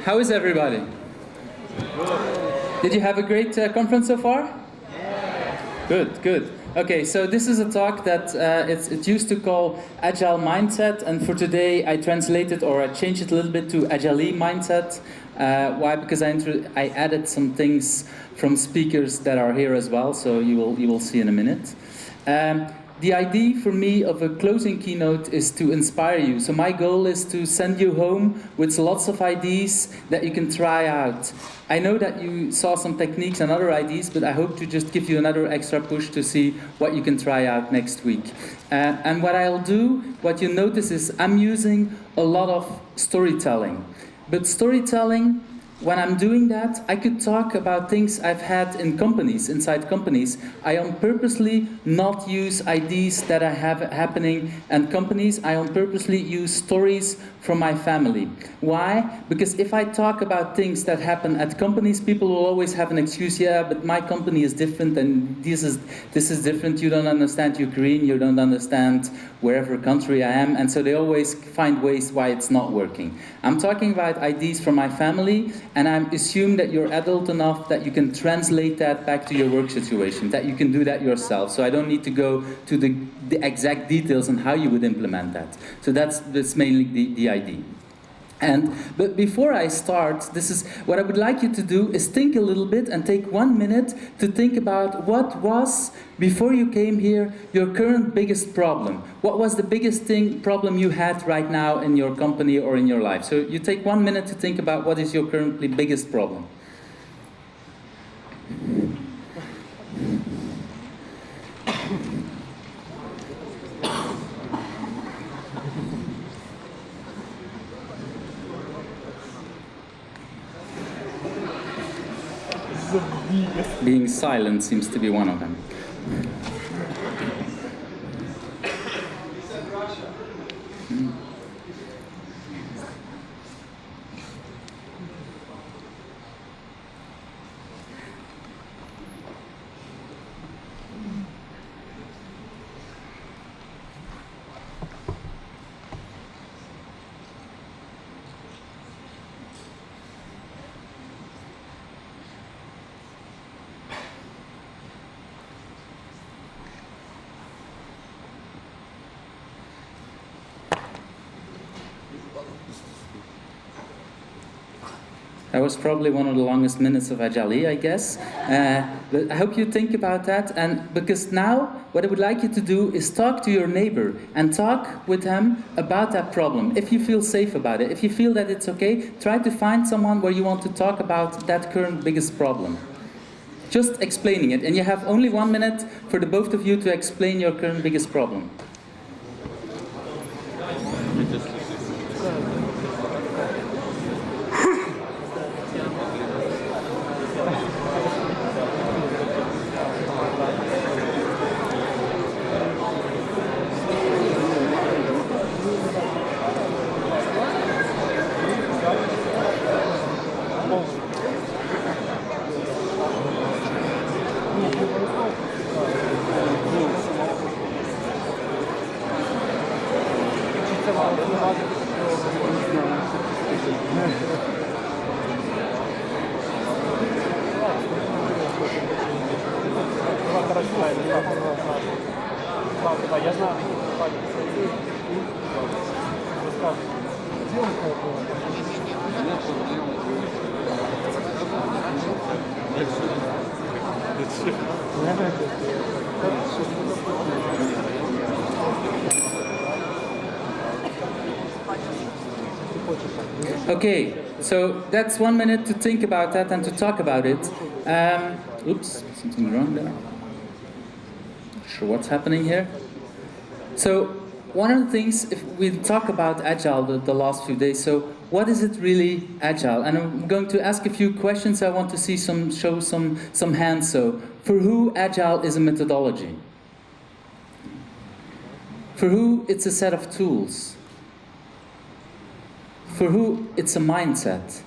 How is everybody? Did you have a great conference so far? Good, good. Okay, so this is a talk that it used to call Agile Mindset, and for today I translated or I changed it a little bit to Agile Mindset. Why? Because I added some things from speakers that are here as well, so you will see in a minute. The idea for me of a closing keynote is to inspire you. So my goal is to send you home with lots of ideas that you can try out. I know that you saw some techniques and other ideas, but I hope to just give you another extra push to see what you can try out next week. And what I'll do, what you notice is I'm using a lot of storytelling. But storytelling, when I'm doing that, I could talk about things I've had in companies, inside companies. I on purposely not use ideas that I have happening in companies. I on purposely use stories from my family. Why? Because if I talk about things that happen at companies, people will always have an excuse. Yeah, but my company is different, and this is different. You don't understand Ukraine. You don't understand wherever country I am, and so they always find ways why it's not working. I'm talking about ideas from my family. And I assume that you're adult enough that you can translate that back to your work situation, that you can do that yourself. So I don't need to go to the exact details on how you would implement that. So that's mainly the idea. But before I start, this is what I would like you to do is think a little bit and take 1 minute to think about what was, before you came here, your current biggest problem. What was the biggest problem you had right now in your company or in your life? So you take 1 minute to think about what is your currently biggest problem. Being silent seems to be one of them. That was probably one of the longest minutes of Agile, I guess. But I hope you think about that. And because now, what I would like you to do is talk to your neighbor and talk with him about that problem. If you feel safe about it, if you feel that it's okay, try to find someone where you want to talk about that current biggest problem. Just explaining it. And you have only 1 minute for the both of you to explain your current biggest problem. Okay, so that's 1 minute to think about that and to talk about it. Oops, something wrong there. Not sure what's happening here. So one of the things, if we talk about Agile the last few days, so what is it really Agile? And I'm going to ask a few questions. I want to see show some hands. So for who Agile is a methodology? For who it's a set of tools? For who it's a mindset?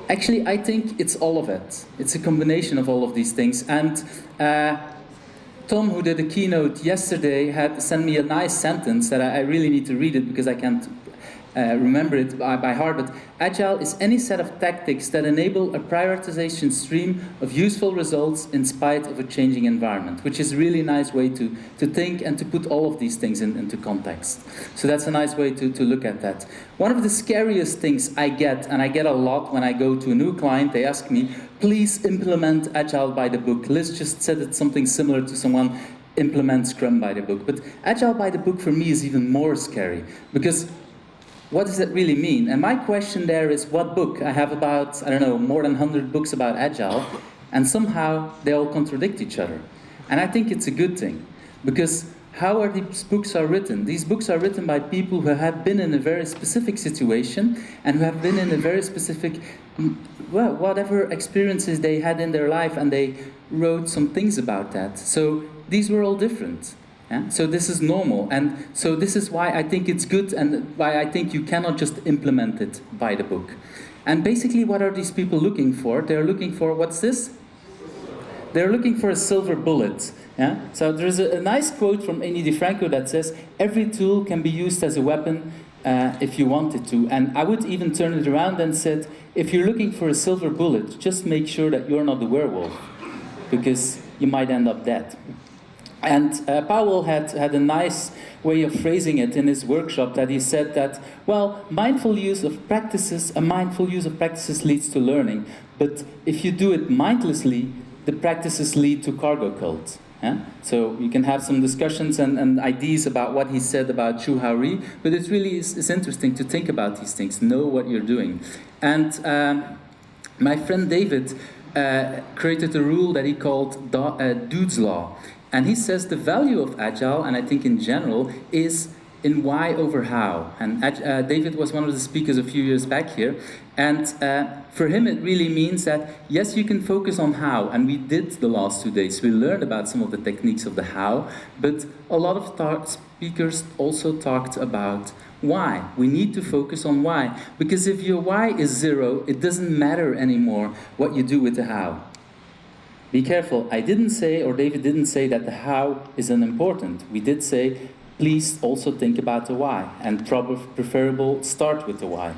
Actually, I think it's all of it. It's a combination of all of these things. And Tom, who did a keynote yesterday, had sent me a nice sentence that I really need to read it because I can't remember it by heart, but Agile is any set of tactics that enable a prioritization stream of useful results in spite of a changing environment, which is a really nice way to think and to put all of these things into context. So that's a nice way to look at that. One of the scariest things I get, and I get a lot when I go to a new client, they ask me, please implement Agile by the book. Liz just said it's something similar to someone implement Scrum by the book. But Agile by the book for me is even more scary, because what does it really mean? And my question there is, what book? I have about, I don't know, more than 100 books about Agile, and somehow they all contradict each other. And I think it's a good thing, because how are these books are written? These books are written by people who have been in a very specific situation and who have been in a very specific, well, whatever experiences they had in their life, and they wrote some things about that. So these were all different. Yeah? So this is normal, and so this is why I think it's good, and why I think you cannot just implement it by the book. And basically, what are these people looking for? They're looking for, what's this? They're looking for a silver bullet. Yeah? So there's a nice quote from Annie DeFranco that says, every tool can be used as a weapon if you want it to. And I would even turn it around and said, if you're looking for a silver bullet, just make sure that you're not the werewolf, because you might end up dead. And Powell had a nice way of phrasing it in his workshop, that he said that, well, a mindful use of practices leads to learning. But if you do it mindlessly, the practices lead to cargo cult. Yeah? So you can have some discussions and ideas about what he said about Chu Hao Ri, but it really is interesting to think about these things, know what you're doing. And my friend David created a rule that he called Dude's Law. And he says the value of Agile, and I think in general, is in why over how. And David was one of the speakers a few years back here. And for him, it really means that, yes, you can focus on how. And we did the last 2 days. We learned about some of the techniques of the how. But a lot of speakers also talked about why. We need to focus on why. Because if your why is 0, it doesn't matter anymore what you do with the how. Be careful, I didn't say, or David didn't say, that the how is unimportant. We did say, please also think about the why, and preferable start with the why.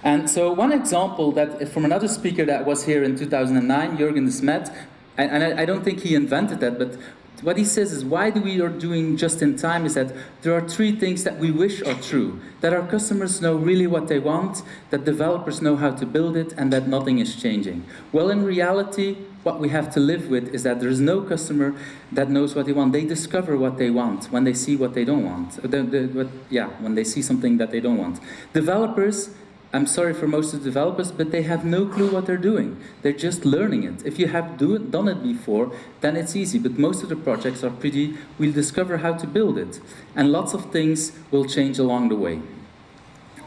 And so one example that from another speaker that was here in 2009, Jürgen de Smet, and I don't think he invented that, but what he says is, why do we are doing just in time is that there are 3 things that we wish are true. That our customers know really what they want, that developers know how to build it, and that nothing is changing. Well, in reality, what we have to live with is that there is no customer that knows what they want. They discover what they want when they see what they don't want. When they see something that they don't want. Developers, I'm sorry for most of the developers, but they have no clue what they're doing. They're just learning it. If you have done it before, then it's easy. But most of the projects are we'll discover how to build it. And lots of things will change along the way.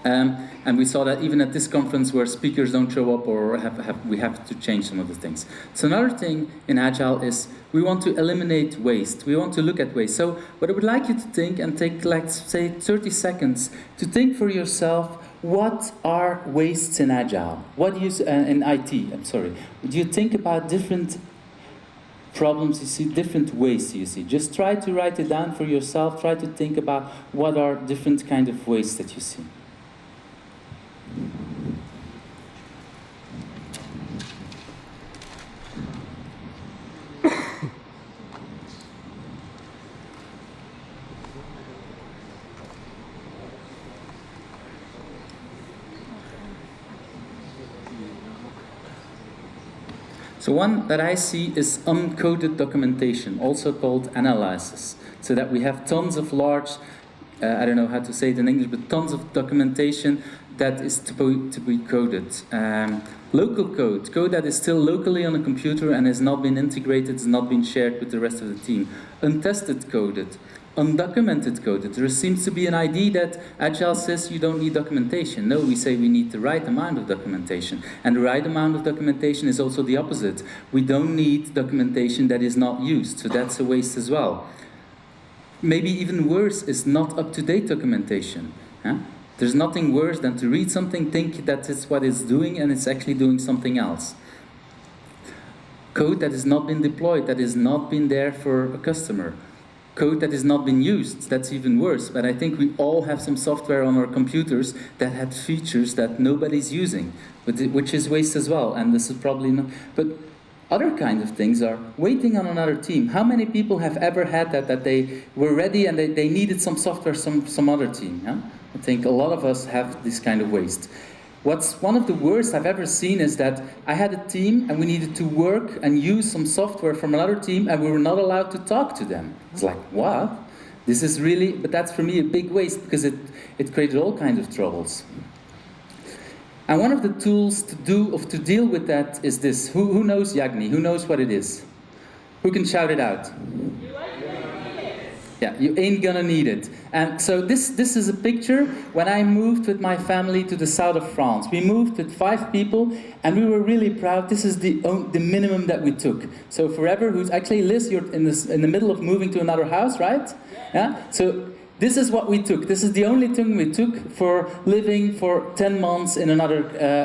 And we saw that even at this conference where speakers don't show up, or we have to change some of the things. So another thing in Agile is we want to eliminate waste. We want to look at waste. So what I would like you to think, and take, like, say 30 seconds to think for yourself, what are wastes in Agile? What do you in IT? I'm sorry. Do you think about different problems you see, different wastes you see? Just try to write it down for yourself. Try to think about what are different kind of wastes that you see. So one that I see is uncoded documentation, also called analysis. So that we have tons of large, I don't know how to say it in English, but tons of documentation that is to be coded. Local code that is still locally on a computer and has not been integrated, has not been shared with the rest of the team. Untested coded. Undocumented coded. There seems to be an idea that Agile says you don't need documentation. No, we say we need the right amount of documentation. And the right amount of documentation is also the opposite. We don't need documentation that is not used, so that's a waste as well. Maybe even worse is not up-to-date documentation. Huh? There's nothing worse than to read something, think that it's what it's doing, and it's actually doing something else. Code that has not been deployed, that has not been there for a customer. code that is not being used. That's even worse. But I think we all have some software on our computers that had features that nobody's using, which is waste as well. And this is probably not. But other kind of things are waiting on another team. How many people have ever had that they were ready and they needed some software, some other team? Yeah? I think a lot of us have this kind of waste. What's one of the worst I've ever seen is that I had a team and we needed to work and use some software from another team and we were not allowed to talk to them. It's like, what? This is really, but that's for me a big waste because it created all kinds of troubles. And one of the tools to deal with that is this. Who knows Yagni? Who knows what it is? Who can shout it out? Yeah, you ain't gonna need it. And so this is a picture when I moved with my family to the south of France. We moved with 5 people and we were really proud. This is the minimum that we took. So forever, who's actually Liz, you're in the middle of moving to another house, right? Yeah. So this is what we took. This is the only thing we took for living for 10 months in another,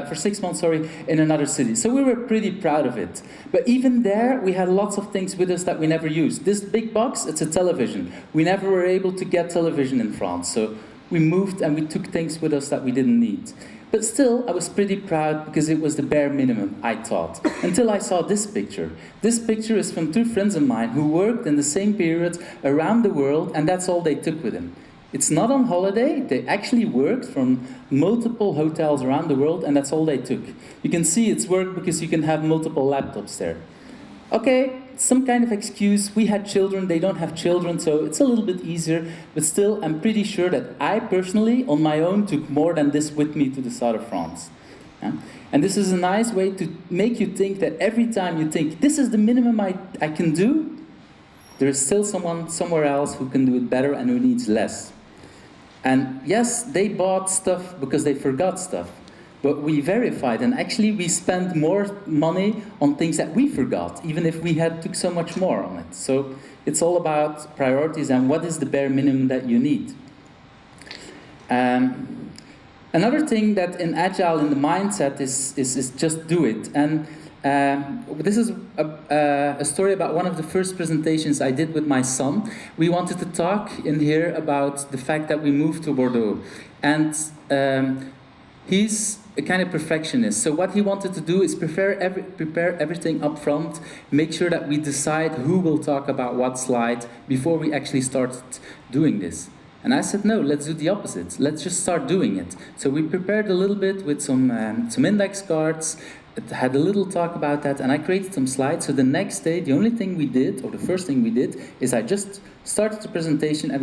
for 6 months, sorry, in another city. So we were pretty proud of it. But even there, we had lots of things with us that we never used. This big box, it's a television. We never were able to get television in France. So we moved and we took things with us that we didn't need. But still, I was pretty proud because it was the bare minimum, I thought. Until I saw this picture. This picture is from 2 friends of mine who worked in the same period around the world, and that's all they took with them. It's not on holiday, they actually worked from multiple hotels around the world, and that's all they took. You can see it's work because you can have multiple laptops there. Okay, some kind of excuse. We had children, they don't have children, so it's a little bit easier. But still, I'm pretty sure that I personally, on my own, took more than this with me to the south of France. Yeah? And this is a nice way to make you think that every time you think, this is the minimum I can do, there is still someone somewhere else who can do it better and who needs less. And yes, they bought stuff because they forgot stuff. But we verified, and actually we spent more money on things that we forgot, even if we had took so much more on it. So it's all about priorities and what is the bare minimum that you need. Another thing that in Agile, in the mindset, is just do it. And this is a story about one of the first presentations I did with my son. We wanted to talk in here about the fact that we moved to Bordeaux. And he's a kind of perfectionist. So what he wanted to do is prepare everything up front, make sure that we decide who will talk about what slide before we actually started doing this. And I said, no, let's do the opposite. Let's just start doing it. So we prepared a little bit with some index cards, had a little talk about that, and I created some slides. So the next day, the only thing we did, or the first thing we did, is I just started the presentation and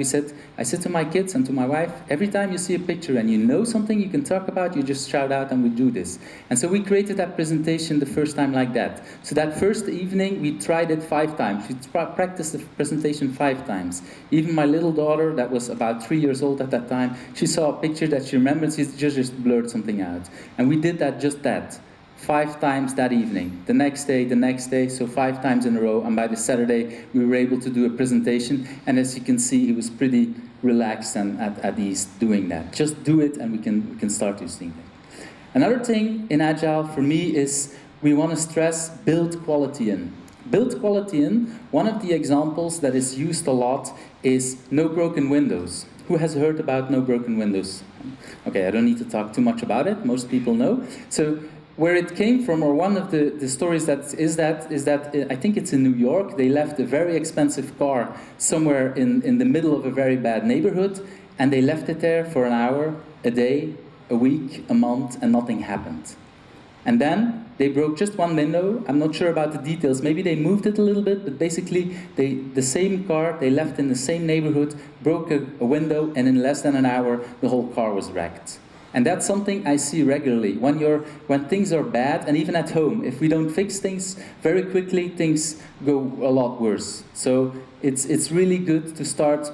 I said to my kids and to my wife, every time you see a picture and you know something you can talk about, you just shout out and we do this. And so we created that presentation the first time like that. So that first evening, we tried it 5 times. We practiced the presentation 5 times. Even my little daughter, that was about 3 years old at that time, she saw a picture that she remembered, she just blurred something out. And we did just that. 5 times that evening, the next day, so 5 times in a row, and by the Saturday we were able to do a presentation, and as you can see, he was pretty relaxed and at ease doing that. Just do it and we can start using it. Another thing in Agile for me is we want to stress build quality in. Build quality in, one of the examples that is used a lot is no broken windows. Who has heard about no broken windows? Okay, I don't need to talk too much about it, most people know. So where it came from, or one of the stories is that I think it's in New York, they left a very expensive car somewhere in the middle of a very bad neighborhood, and they left it there for an hour, a day, a week, a month, and nothing happened. And then they broke just one window. I'm not sure about the details. Maybe they moved it a little bit, but basically the same car they left in the same neighborhood, broke a window, and in less than an hour, the whole car was wrecked. And that's something I see regularly. When things are bad, and even at home, if we don't fix things very quickly, things go a lot worse. So it's really good to start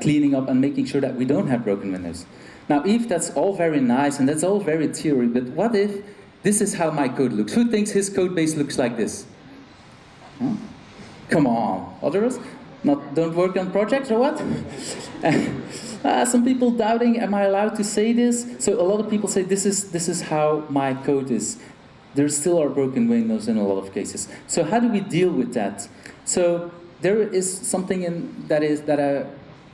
cleaning up and making sure that we don't have broken windows. Now, Yves, that's all very nice and that's all very theory, but what if this is how my code looks? Who thinks his code base looks like this? Huh? Come on, others? Don't work on projects or what? Some people doubting, am I allowed to say this? So a lot of people say this is how my code is. There still are broken windows in a lot of cases. So how do we deal with that? So there is something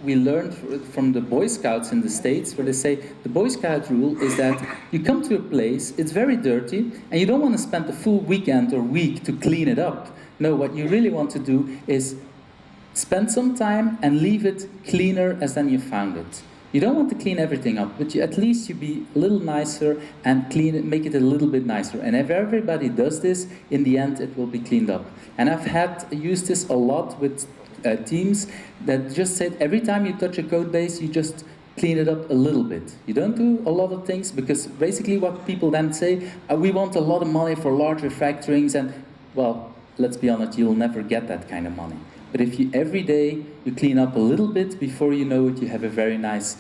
we learned from the Boy Scouts in the States, where they say the Boy Scout rule is that you come to a place, it's very dirty, and you don't want to spend the full weekend or week to clean it up. No, what you really want to do is spend some time and leave it cleaner as then you found it. You don't want to clean everything up, but at least you be a little nicer and clean it, make it a little bit nicer. And if everybody does this, in the end it will be cleaned up. And I've used this a lot with teams that just said every time you touch a code base, you just clean it up a little bit. You don't do a lot of things, because basically what people then say, we want a lot of money for large refactorings, and well, let's be honest, you'll never get that kind of money. But if you every day you clean up a little bit, before you know it, you have a very nice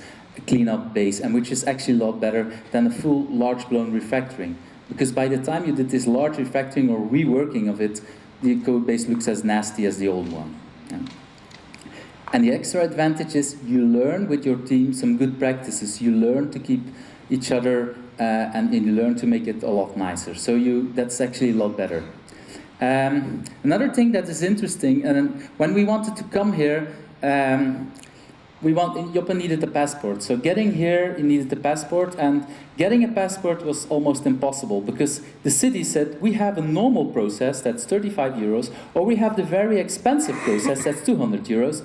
clean-up base, and which is actually a lot better than a full large-blown refactoring. Because by the time you did this large refactoring or reworking of it, the code base looks as nasty as the old one. Yeah. And the extra advantage is you learn with your team some good practices. You learn to keep each other and you learn to make it a lot nicer. So that's actually a lot better. Another thing that is interesting, and when we wanted to come here, Joppe needed a passport. So getting here, he needed a passport, and getting a passport was almost impossible, because the city said, we have a normal process that's 35 euros, or we have the very expensive process that's 200 euros.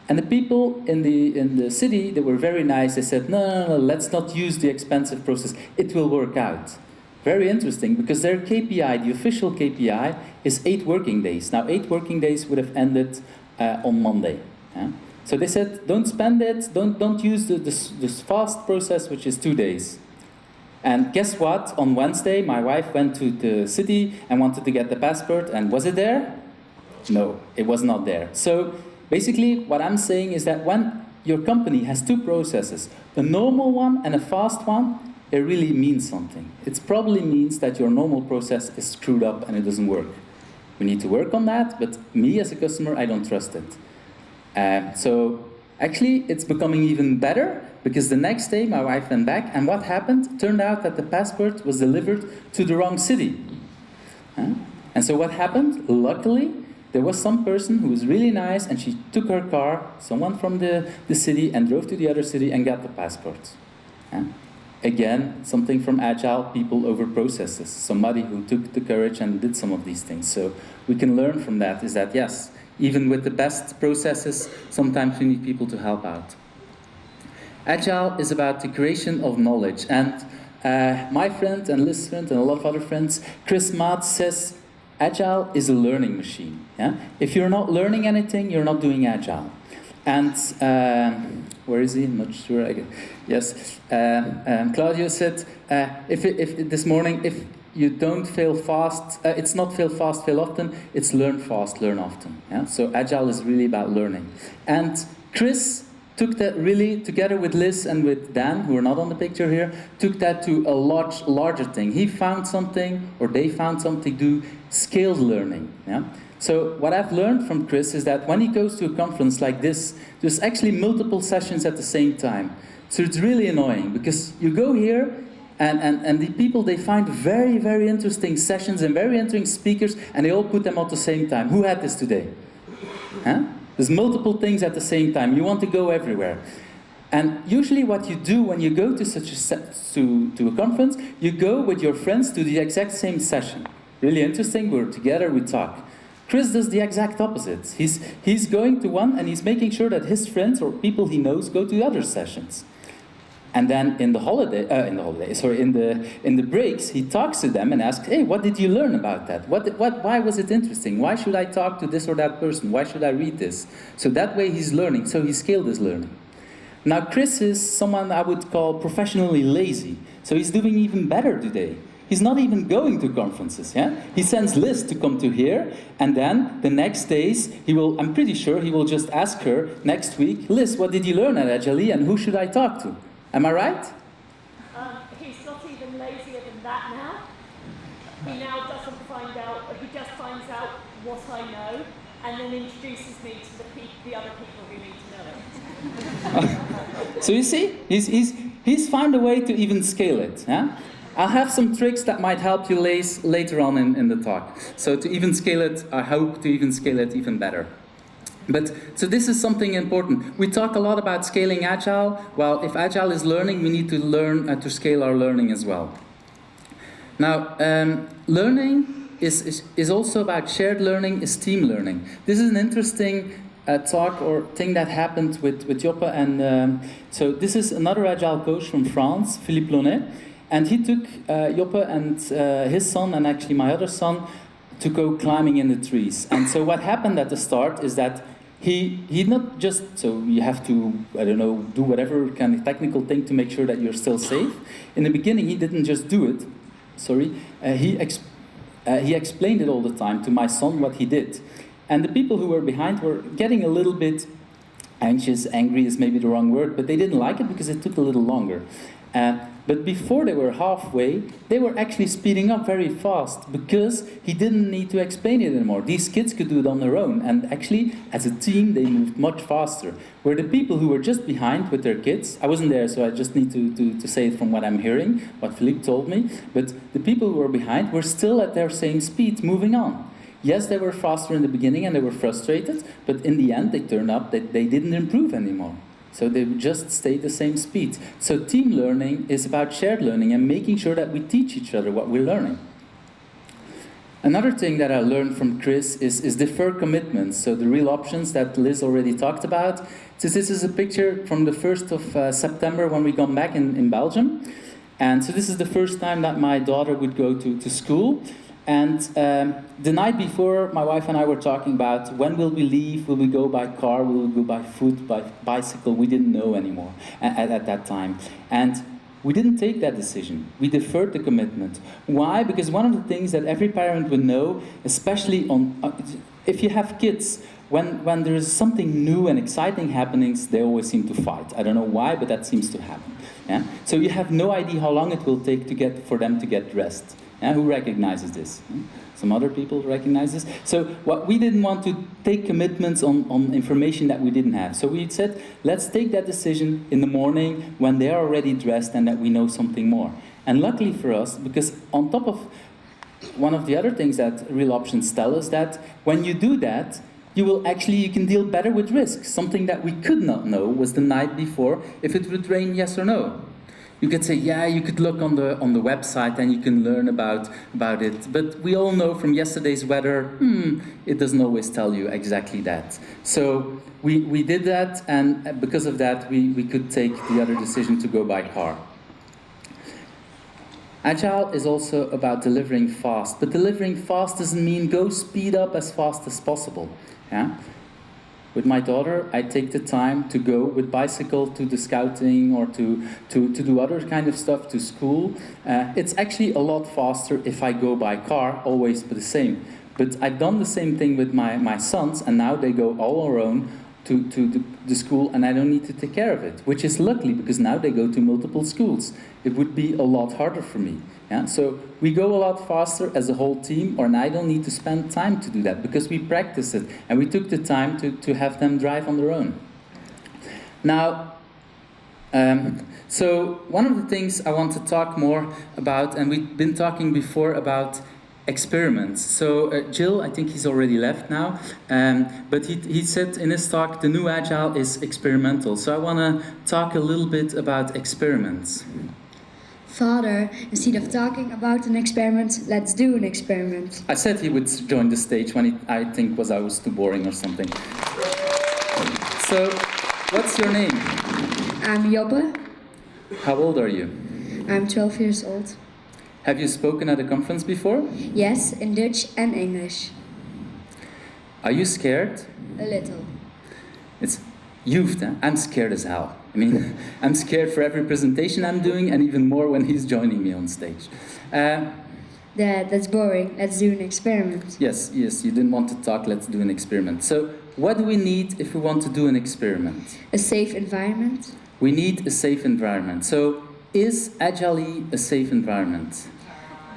And the people in the city, they were very nice. They said, no, let's not use the expensive process. It will work out. Very interesting, because their KPI, the official KPI, is 8 working days. Now, 8 working days would have ended on Monday. Yeah? So they said, don't spend it, don't use this fast process, which is 2 days. And guess what? On Wednesday, my wife went to the city and wanted to get the passport, and was it there? No, it was not there. So basically, what I'm saying is that when your company has 2 processes, a normal one and a fast one, it really means something. It probably means that your normal process is screwed up and it doesn't work. We need to work on that, but me as a customer, I don't trust it. So actually, it's becoming even better, because the next day my wife went back, and what happened? Turned out that the passport was delivered to the wrong city. And so what happened? Luckily, there was some person who was really nice, and she took her car, someone from the city, and drove to the other city and got the passport. Again, something from Agile, people over processes. Somebody who took the courage and did some of these things. So we can learn from that, is that yes, even with the best processes, sometimes we need people to help out. Agile is about the creation of knowledge. And my friend and Liz's friend and a lot of other friends, Chris Maat, says Agile is a learning machine. Yeah? If you're not learning anything, you're not doing Agile. And where is he? I'm not sure. Yes. Claudio said, if this morning, if you don't fail fast, it's not fail fast, fail often, it's learn fast, learn often. Yeah? So Agile is really about learning. And Chris took that really, together with Liz and with Dan, who are not on the picture here, took that to a larger thing. He found something, or they found something, do scaled learning. Yeah? So what I've learned from Chris is that when he goes to a conference like this, there's actually multiple sessions at the same time. So it's really annoying, because you go here and the people, they find very, very interesting sessions and very interesting speakers, and they all put them at the same time. Who had this today? Huh? There's multiple things at the same time. You want to go everywhere. And usually what you do when you go to such to a conference, you go with your friends to the exact same session. Really interesting, we're together, we talk. Chris does the exact opposite. He's going to one, and he's making sure that his friends or people he knows go to other sessions. And then in the breaks, he talks to them and asks, "Hey, what did you learn about that? Why was it interesting? Why should I talk to this or that person? Why should I read this?" So that way he's learning. So he scaled his learning. Now Chris is someone I would call professionally lazy. So he's doing even better today. He's not even going to conferences, yeah? He sends Liz to come to here, and then the next days, I'm pretty sure he will just ask her next week, "Liz, what did you learn at Agile, and who should I talk to?" Am I right? He's not even lazier than that now. He now doesn't find out, he just finds out what I know, and then introduces me to the other people who need to know it. So you see, he's found a way to even scale it, yeah? I'll have some tricks that might help you later on in the talk. So to even scale it, I hope to even scale it even better. So this is something important. We talk a lot about scaling Agile. Well, if Agile is learning, we need to learn to scale our learning as well. Now, learning is also about shared learning, is team learning. This is an interesting talk or thing that happened with Joppe, and so this is another Agile coach from France, Philippe Launay, and he took Joppe and his son, and actually my other son, to go climbing in the trees. And so what happened at the start is that he not just, so you have to, I don't know, do whatever kind of technical thing to make sure that you're still safe. In the beginning, he didn't just do it. He explained it all the time to my son what he did. And the people who were behind were getting a little bit anxious, angry is maybe the wrong word, but they didn't like it because it took a little longer. But before they were halfway, they were actually speeding up very fast because he didn't need to explain it anymore. These kids could do it on their own, and actually, as a team, they moved much faster. Where the people who were just behind with their kids, I wasn't there, so I just need to say it from what I'm hearing, what Philippe told me, but the people who were behind were still at their same speed, moving on. Yes, they were faster in the beginning and they were frustrated, but in the end, they turned up that they didn't improve anymore. So they just stayed the same speed. So team learning is about shared learning and making sure that we teach each other what we're learning. Another thing that I learned from Chris is defer commitments. So the real options that Liz already talked about. So this is a picture from the 1st of September when we got back in Belgium. And so this is the first time that my daughter would go to school. And the night before, my wife and I were talking about when will we leave? Will we go by car? Will we go by foot, by bicycle? We didn't know anymore at that time. And we didn't take that decision. We deferred the commitment. Why? Because one of the things that every parent would know, especially if you have kids, when there is something new and exciting happenings, they always seem to fight. I don't know why, but that seems to happen. Yeah? So you have no idea how long it will take for them to get dressed. Yeah, who recognizes this? Some other people recognize this. So what we didn't want to take commitments on information that we didn't have. So we said, let's take that decision in the morning when they're already dressed and that we know something more. And luckily for us, because on top of one of the other things that real options tell us, that when you do that, you can deal better with risk. Something that we could not know was the night before if it would rain, yes or no. You could say, yeah, you could look on the website and you can learn about it. But we all know from yesterday's weather, it doesn't always tell you exactly that. So we did that, and because of that, we could take the other decision to go by car. Agile is also about delivering fast. But delivering fast doesn't mean go speed up as fast as possible. Yeah? With my daughter, I take the time to go with bicycle to the scouting or to do other kind of stuff to school. It's actually a lot faster if I go by car, always the same. But I've done the same thing with my sons, and now they go all on their own to the school, and I don't need to take care of it, which is luckily because now they go to multiple schools. It would be a lot harder for me. Yeah? So we go a lot faster as a whole team, and I don't need to spend time to do that because we practice it and we took the time to have them drive on their own. Now, so one of the things I want to talk more about, and we've been talking before about experiments. So Jill, I think he's already left now, but he said in his talk, the new Agile is experimental. So I want to talk a little bit about experiments. Father, instead of talking about an experiment, let's do an experiment. I said he would join the stage when I was too boring or something. So, what's your name? I'm Joppe. How old are you? I'm 12 years old. Have you spoken at a conference before? Yes, in Dutch and English. Are you scared? A little. It's Yves, huh? I'm scared as hell. I mean, I'm scared for every presentation I'm doing, and even more when he's joining me on stage. That's boring. Let's do an experiment. Yes, you didn't want to talk, let's do an experiment. So, what do we need if we want to do an experiment? A safe environment. We need a safe environment. So, is Agile a safe environment?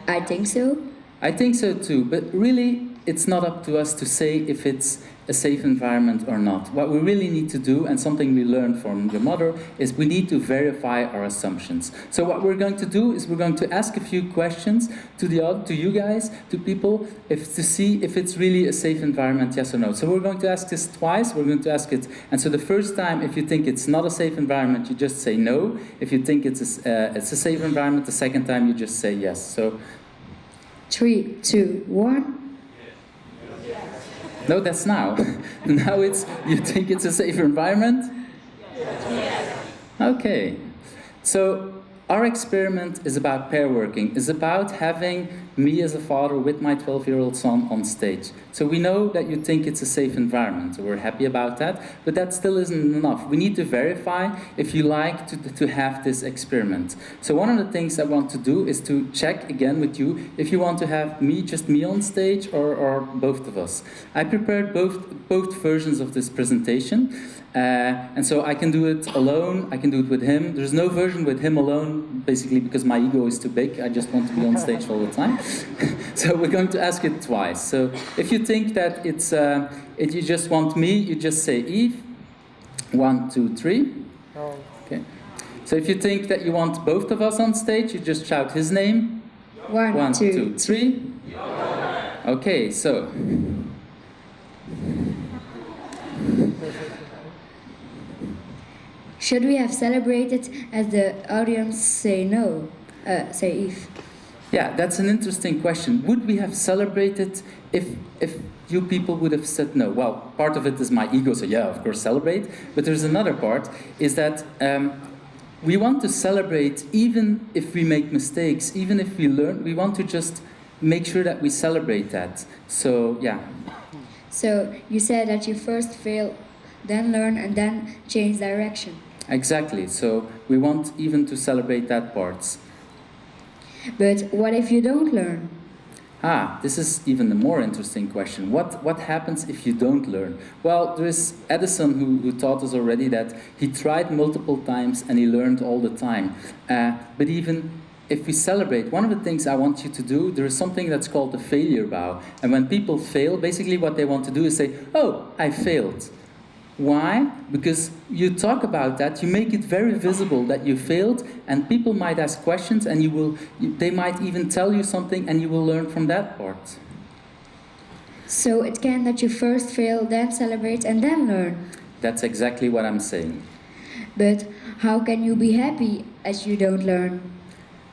I think so. I think so too, but really, it's not up to us to say if it's a safe environment or not. What we really need to do, and something we learned from your mother, is we need to verify our assumptions. So what we're going to do is we're going to ask a few questions to you guys, to people, to see if it's really a safe environment, yes or no. So we're going to ask this twice. We're going to ask it, and so the first time, if you think it's not a safe environment, you just say no. If you think it's a safe environment, the second time you just say yes. So 3, 2, 1. No, that's now. Now it's, you think it's a safer environment? Yes. Okay. So our experiment is about pair working, is about having me as a father with my 12-year-old son on stage. So we know that you think it's a safe environment, so we're happy about that, but that still isn't enough. We need to verify if you like to have this experiment. So one of the things I want to do is to check again with you if you want to have just me on stage or both of us. I prepared both versions of this presentation. And so I can do it alone, I can do it with him. There's no version with him alone, basically because my ego is too big. I just want to be on stage all the time. So we're going to ask it twice. So if you think that if you just want me, you just say Yves. 1, 2, 3. Okay. So if you think that you want both of us on stage, you just shout his name. 1, 2, 3. Okay, so. Should we have celebrated as the audience say no? Say Yves. Yeah, that's an interesting question. Would we have celebrated if you people would have said no? Well, part of it is my ego, so yeah, of course, celebrate. But there's another part, is that we want to celebrate even if we make mistakes, even if we learn. We want to just make sure that we celebrate that. So, yeah. So you said that you first fail, then learn, and then change direction. Exactly. So we want even to celebrate that part. But what if you don't learn? This is even the more interesting question. What happens if you don't learn? Well, there is Edison who taught us already that he tried multiple times and he learned all the time. But even if we celebrate, one of the things I want you to do, there is something that's called the failure bow. And when people fail, basically what they want to do is say, oh, I failed. Why? Because you talk about that, you make it very visible that you failed, and people might ask questions, and they might even tell you something, and you will learn from that part. So it can that you first fail, then celebrate, and then learn. That's exactly what I'm saying. But how can you be happy as you don't learn?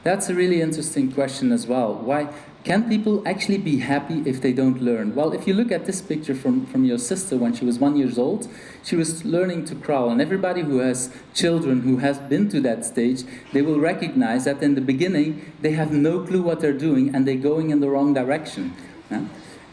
That's a really interesting question as well. Why? Can people actually be happy if they don't learn? Well, if you look at this picture from your sister when she was 1 year old, she was learning to crawl. And everybody who has children who has been to that stage, they will recognize that in the beginning, they have no clue what they're doing and they're going in the wrong direction. Yeah?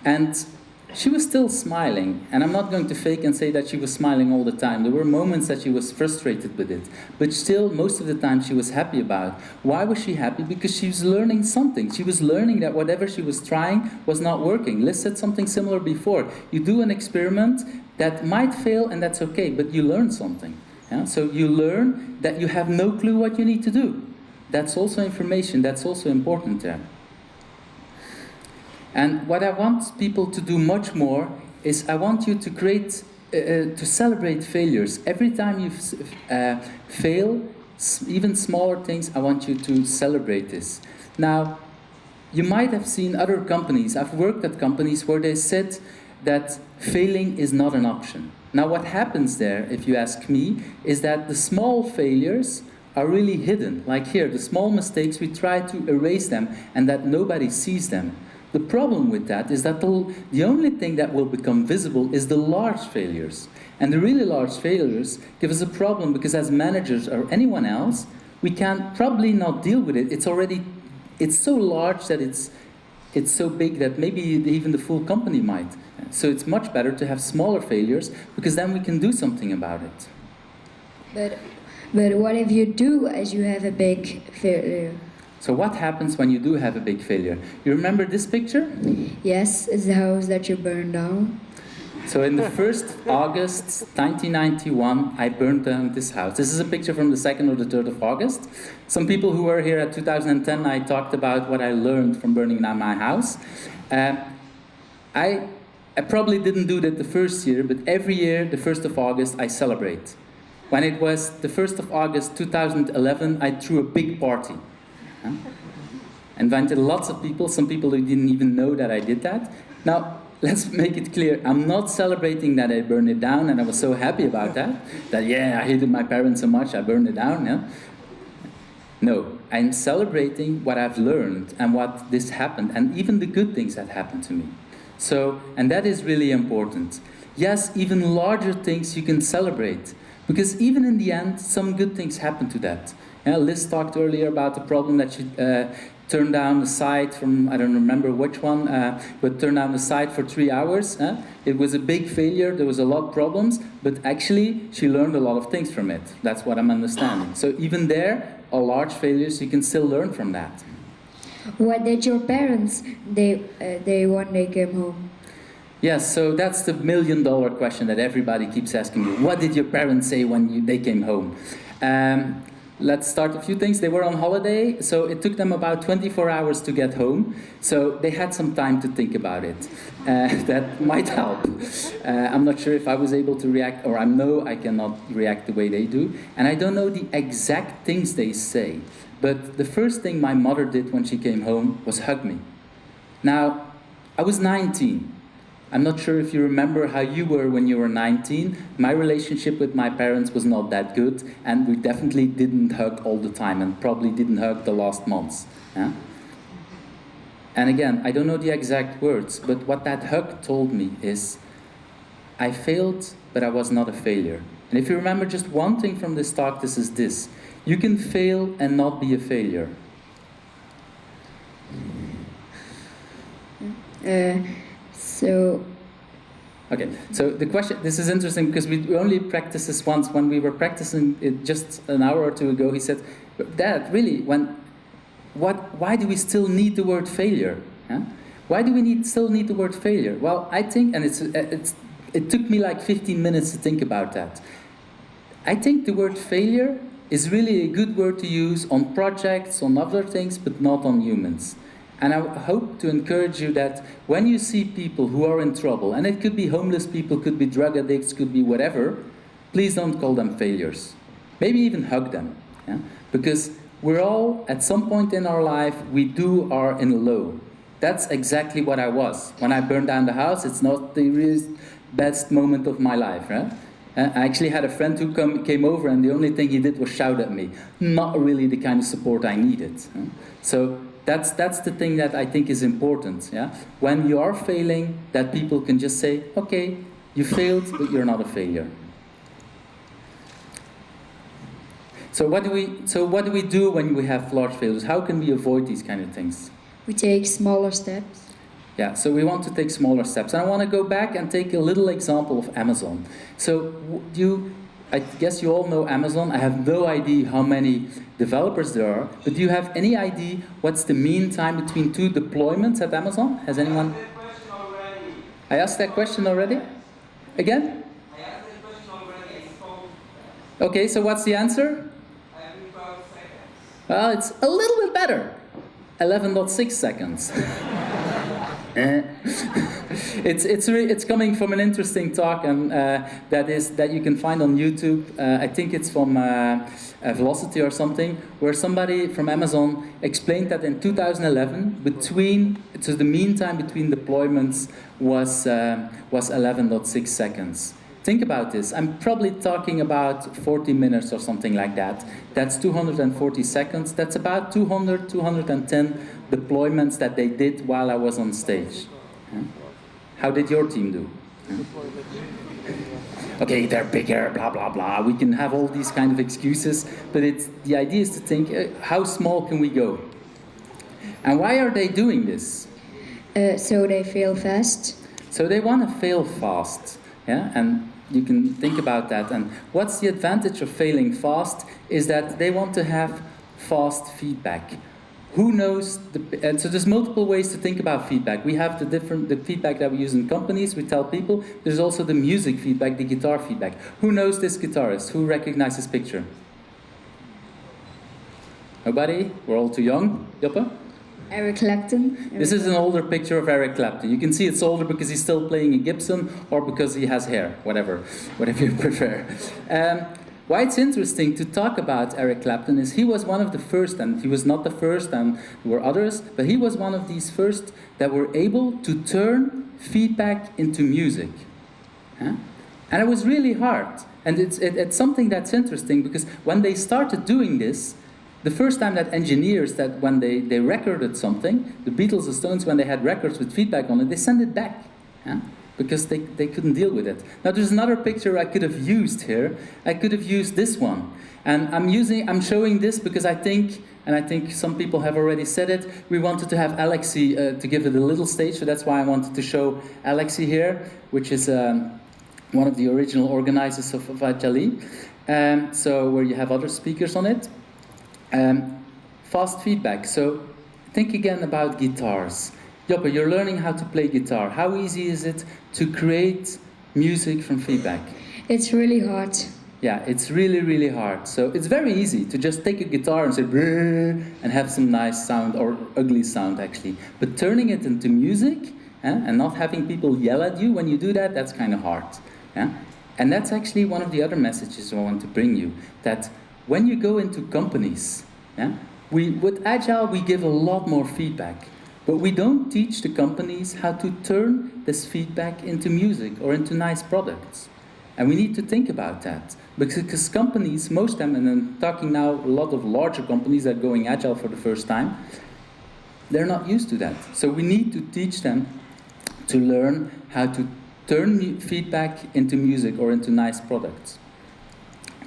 And she was still smiling, and I'm not going to fake and say that she was smiling all the time. There were moments that she was frustrated with it, but still, most of the time she was happy about it. Why was she happy? Because she was learning something. She was learning that whatever she was trying was not working. Liz said something similar before. You do an experiment that might fail, and that's okay, but you learn something. Yeah? So you learn that you have no clue what you need to do. That's also information. That's also important there. And what I want people to do much more is I want you to create, to celebrate failures. Every time you fail, even smaller things, I want you to celebrate this. Now, you might have seen other companies. I've worked at companies where they said that failing is not an option. Now, what happens there, if you ask me, is that the small failures are really hidden. Like here, the small mistakes, we try to erase them and that nobody sees them. The problem with that is that the only thing that will become visible is the large failures. And the really large failures give us a problem because as managers or anyone else, we can probably not deal with it. It's so large that it's so big that maybe even the full company might. So it's much better to have smaller failures because then we can do something about it. But what if you do as you have a big failure? So what happens when you do have a big failure? You remember this picture? Yes, it's the house that you burned down. So in the 1st August 1991, I burned down this house. This is a picture from the 2nd or the 3rd of August. Some people who were here at 2010, I talked about what I learned from burning down my house. I probably didn't do that the first year, but every year, the 1st of August, I celebrate. When it was the 1st of August 2011, I threw a big party. Invited lots of people, some people who didn't even know that I did that. Now, let's make it clear, I'm not celebrating that I burned it down, and I was so happy about that, yeah, I hated my parents so much, I burned it down, yeah. No, I'm celebrating what I've learned and what this happened, and even the good things that happened to me. So, and that is really important. Yes, even larger things you can celebrate, because even in the end, some good things happen to that. Yeah, Liz talked earlier about the problem that she turned down the site from, I don't remember which one, but turned down the site for 3 hours. It was a big failure, there was a lot of problems, but actually she learned a lot of things from it. That's what I'm understanding. So even there, are large failures, you can still learn from that. What did your parents they when they came home? Yes, so that's the million-dollar question that everybody keeps asking you. What did your parents say when they came home? Let's start a few things. They were on holiday, so it took them about 24 hours to get home. So they had some time to think about it. That might help. I'm not sure if I was able to react, or I know I cannot react the way they do. And I don't know the exact things they say. But the first thing my mother did when she came home was hug me. Now, I was 19. I'm not sure if you remember how you were when you were 19. My relationship with my parents was not that good, and we definitely didn't hug all the time, and probably didn't hug the last months. Yeah? And again, I don't know the exact words, but what that hug told me is, I failed, but I was not a failure. And if you remember just one thing from this talk, this is this. You can fail and not be a failure. Okay, so the question, this is interesting because we only practiced this once. When we were practicing it just an hour or two ago, he said, Dad, really, why do we still need the word failure? Huh? Why do we still need the word failure? Well, I think, and it took me like 15 minutes to think about that. I think the word failure is really a good word to use on projects, on other things, but not on humans. And I hope to encourage you that when you see people who are in trouble, and it could be homeless people, could be drug addicts, could be whatever, please don't call them failures. Maybe even hug them. Yeah? Because we're all, at some point in our life, we are in a low. That's exactly what I was. When I burned down the house, it's not the really best moment of my life. Right? I actually had a friend who came over, and the only thing he did was shout at me. Not really the kind of support I needed. So that's the thing that I think is important. Yeah? When you are failing, that people can just say, okay, you failed, but you're not a failure. So what do we do when we have large failures? How can we avoid these kind of things? We take smaller steps. Yeah, so we want to take smaller steps. And I want to go back and take a little example of Amazon. So I guess you all know Amazon. I have no idea how many developers there are, but do you have any idea what's the mean time between 2 deployments at Amazon? Has anyone? I asked that question already. Again? I asked that question already. Okay, so what's the answer? Every 12 seconds. Well, it's a little bit better. 11.6 seconds. It's coming from an interesting talk, and that you can find on YouTube. I think it's from Velocity or something, where somebody from Amazon explained that in 2011, the mean time between deployments was 11.6 seconds. Think about this. I'm probably talking about 40 minutes or something like that. That's 240 seconds. That's about 210 deployments that they did while I was on stage. How did your team do? Okay, they're bigger, blah, blah, blah. We can have all these kind of excuses, but the idea is to think, how small can we go? And why are they doing this? So they fail fast. So they want to fail fast, yeah? And you can think about that. And what's the advantage of failing fast is that they want to have fast feedback. Who knows? So there's multiple ways to think about feedback. We have the feedback that we use in companies. We tell people. There's also the music feedback, the guitar feedback. Who knows this guitarist? Who recognizes this picture? Nobody? We're all too young. Joppe? Eric Clapton. This is an older picture of Eric Clapton. You can see it's older because he's still playing a Gibson or because he has hair, whatever you prefer. Why it's interesting to talk about Eric Clapton is he was one of the first, and he was not the first, and there were others, but he was one of these first that were able to turn feedback into music. And it was really hard. And it's something that's interesting because when they started doing this, the first time that engineers, that when they recorded something, the Beatles, the Stones, when they had records with feedback on it, they sent it back. Because they couldn't deal with it. Now there's another picture I could have used here. I could have used this one. And I'm showing this because I think some people have already said it, we wanted to have Alexi to give it a little stage, so that's why I wanted to show Alexi here, which is one of the original organizers of Agile. So where you have other speakers on it. Fast feedback. So think again about guitars. Joppe, you're learning how to play guitar. How easy is it to create music from feedback? It's really hard. Yeah, it's really, really hard. So it's very easy to just take a guitar and say and have some nice sound or ugly sound actually. But turning it into music and not having people yell at you when you do that, that's kind of hard. And that's actually one of the other messages I want to bring you. That when you go into companies, with Agile we give a lot more feedback. But we don't teach the companies how to turn this feedback into music or into nice products. And we need to think about that. Because companies, most of them, and I'm talking now a lot of larger companies that are going Agile for the first time, they're not used to that. So we need to teach them to learn how to turn feedback into music or into nice products.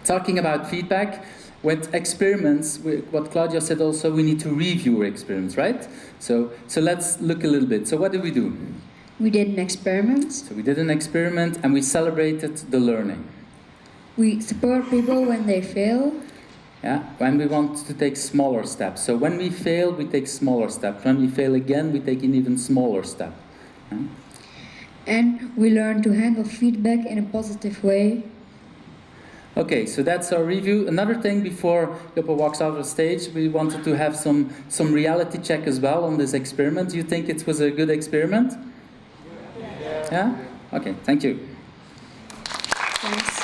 Talking about feedback, with experiments, what Claudia said also, we need to review our experiments, right? So let's look a little bit. So what did we do? We did an experiment. So we did an experiment and we celebrated the learning. We support people when they fail. When we want to take smaller steps. So when we fail, we take smaller steps. When we fail again, we take an even smaller step. And we learn to handle feedback in a positive way. Okay, so that's our review. Another thing before Joppe walks out of the stage, we wanted to have some reality check as well on this experiment. Do you think it was a good experiment? Yeah? Okay, thank you. Thanks.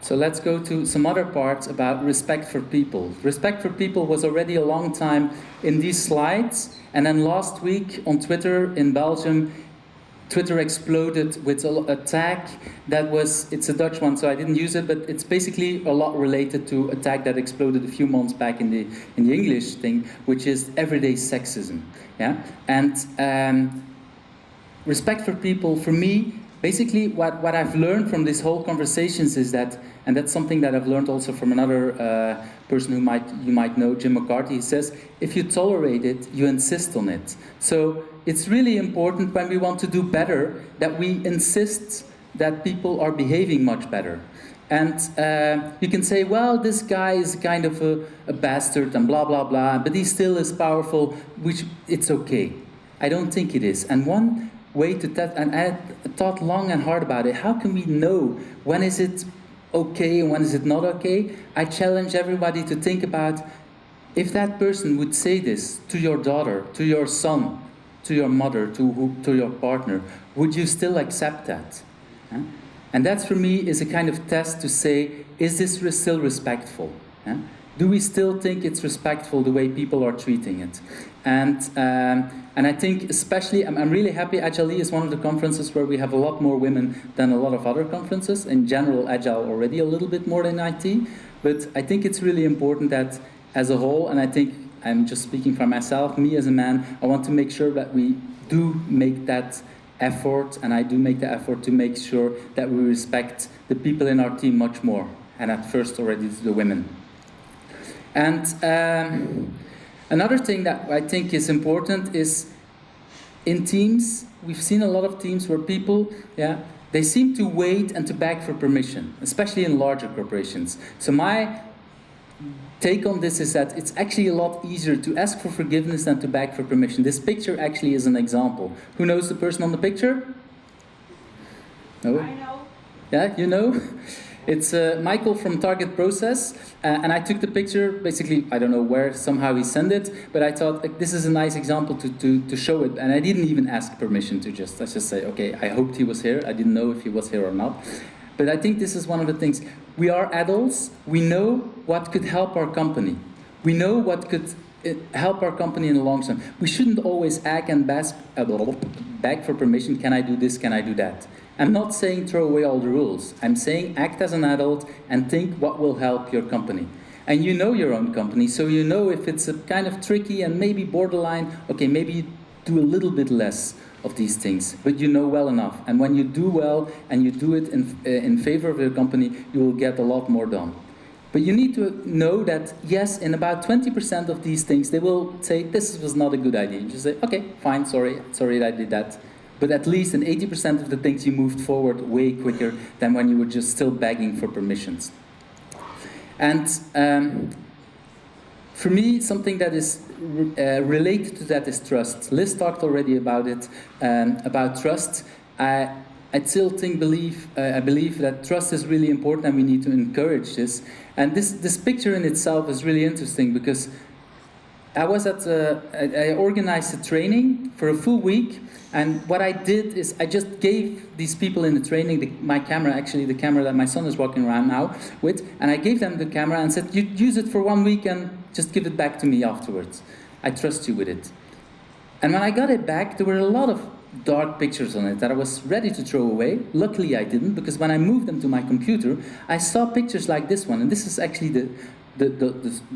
So let's go to some other parts about respect for people. Respect for people was already a long time in these slides, and then last week on Twitter in Belgium, Twitter exploded with a tag that was, it's a Dutch one, so I didn't use it, but it's basically a lot related to a tag that exploded a few months back in the English thing, which is everyday sexism. And respect for people, for me, basically what I've learned from this whole conversations is that, and that's something that I've learned also from another person who you might know, Jim McCarthy. He says, if you tolerate it, you insist on it. So it's really important when we want to do better that we insist that people are behaving much better. And you can say, well, this guy is kind of a bastard and blah, blah, blah, but he still is powerful, which it's okay. I don't think it is. And one way to test, and I thought long and hard about it, how can we know when is it okay and when is it not okay? I challenge everybody to think about if that person would say this to your daughter, to your son, to your mother, to your partner, would you still accept that? And that for me is a kind of test to say, is this still respectful? Do we still think it's respectful the way people are treating it? And I think especially, I'm really happy Agile is one of the conferences where we have a lot more women than a lot of other conferences. In general, Agile already a little bit more than IT, but I think it's really important that as a whole, and I think I'm just speaking for myself, me as a man, I want to make sure that we do make that effort, and I do make the effort to make sure that we respect the people in our team much more, and at first already the women. And another thing that I think is important is in teams, we've seen a lot of teams where people, they seem to wait and to beg for permission, especially in larger corporations. So my take on this is that it's actually a lot easier to ask for forgiveness than to beg for permission. This picture actually is an example. Who knows the person on the picture? No? I know. Yeah, you know? It's Michael from Target Process, and I took the picture, basically, I don't know where, somehow he sent it, but I thought like, this is a nice example to show it, and I didn't even ask permission to let's just say, okay, I hoped he was here, I didn't know if he was here or not. But I think this is one of the things. We are adults, we know what could help our company. We know what could help our company in the long term. We shouldn't always beg for permission, can I do this, can I do that? I'm not saying throw away all the rules. I'm saying act as an adult and think what will help your company. And you know your own company, so you know if it's a kind of tricky and maybe borderline, okay, maybe do a little bit less of these things, but you know well enough. And when you do well and you do it in favor of your company, you will get a lot more done. But you need to know that, yes, in about 20% of these things, they will say, this was not a good idea. You just say, okay, fine, sorry that I did that. But at least in 80% of the things you moved forward way quicker than when you were just still begging for permissions. And for me, something that is related to that is trust. Liz talked already about it, about trust. I still believe that trust is really important and we need to encourage this. And this picture in itself is really interesting because I organized a training for a full week, and what I did is I just gave these people in the training my camera, actually the camera that my son is walking around now with, and I gave them the camera and said, you use it for 1 week and just give it back to me afterwards. I trust you with it. And when I got it back, there were a lot of dark pictures on it that I was ready to throw away. Luckily I didn't, because when I moved them to my computer, I saw pictures like this one, and this is actually the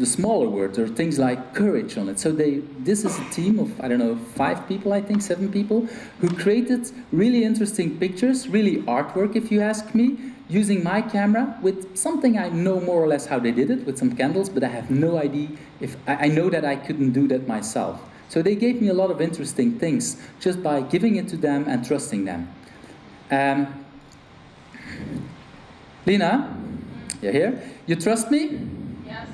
smaller words, or things like courage on it. So this is a team of, I don't know, 5 people, I think, 7 people, who created really interesting pictures, really artwork if you ask me, using my camera with something I know more or less how they did it, with some candles, but I have no idea if, I know that I couldn't do that myself. So they gave me a lot of interesting things just by giving it to them and trusting them. Lena, you're here? You trust me? Yes.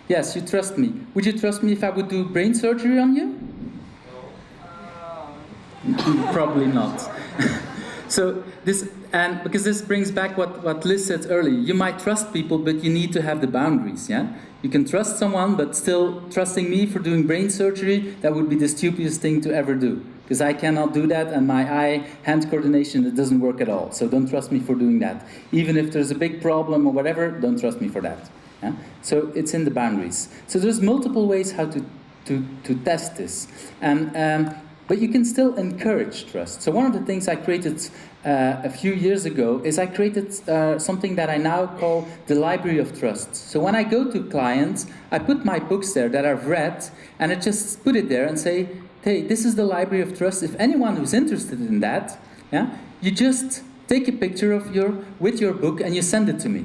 Yes, you trust me. Would you trust me if I would do brain surgery on you? No. Probably not. So this, and because this brings back what Liz said earlier, you might trust people, but you need to have the boundaries, yeah? You can trust someone, but still trusting me for doing brain surgery, that would be the stupidest thing to ever do. Because I cannot do that, and my eye-hand coordination, it doesn't work at all. So don't trust me for doing that. Even if there's a big problem or whatever, don't trust me for that. Yeah? So it's in the boundaries. So there's multiple ways how to test this. And but you can still encourage trust. So one of the things I created a few years ago is I created something that I now call the library of trust. So when I go to clients, I put my books there that I've read, and I just put it there and say, hey, this is the library of trust. If anyone who's interested in that, yeah, you just take a picture of with your book and you send it to me.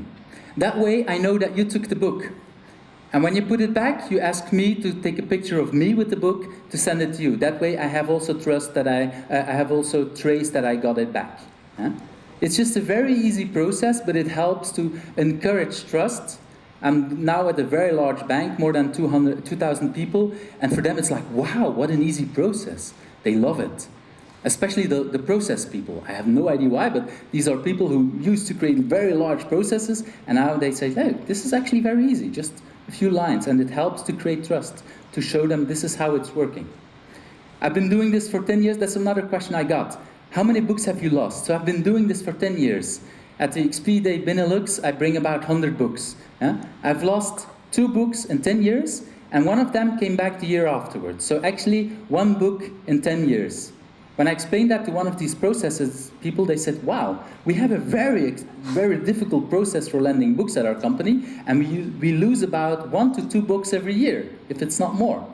That way I know that you took the book. And when you put it back, you ask me to take a picture of me with the book to send it to you. That way I have also trust that I have also trace that I got it back. Yeah? It's just a very easy process, but it helps to encourage trust. I'm now at a very large bank, more than 2,000 people, and for them it's like, wow, what an easy process. They love it. Especially the process people. I have no idea why, but these are people who used to create very large processes, and now they say, hey, this is actually very easy, just a few lines, and it helps to create trust, to show them this is how it's working. I've been doing this for 10 years. That's another question I got. How many books have you lost? So I've been doing this for 10 years. At the XP Day Benelux, I bring about 100 books. Yeah? I've lost 2 books in 10 years, and one of them came back the year afterwards. So actually, 1 book in 10 years. When I explained that to one of these processes people, they said, wow, we have a very, very difficult process for lending books at our company, and we lose about 1 to 2 books every year, if it's not more.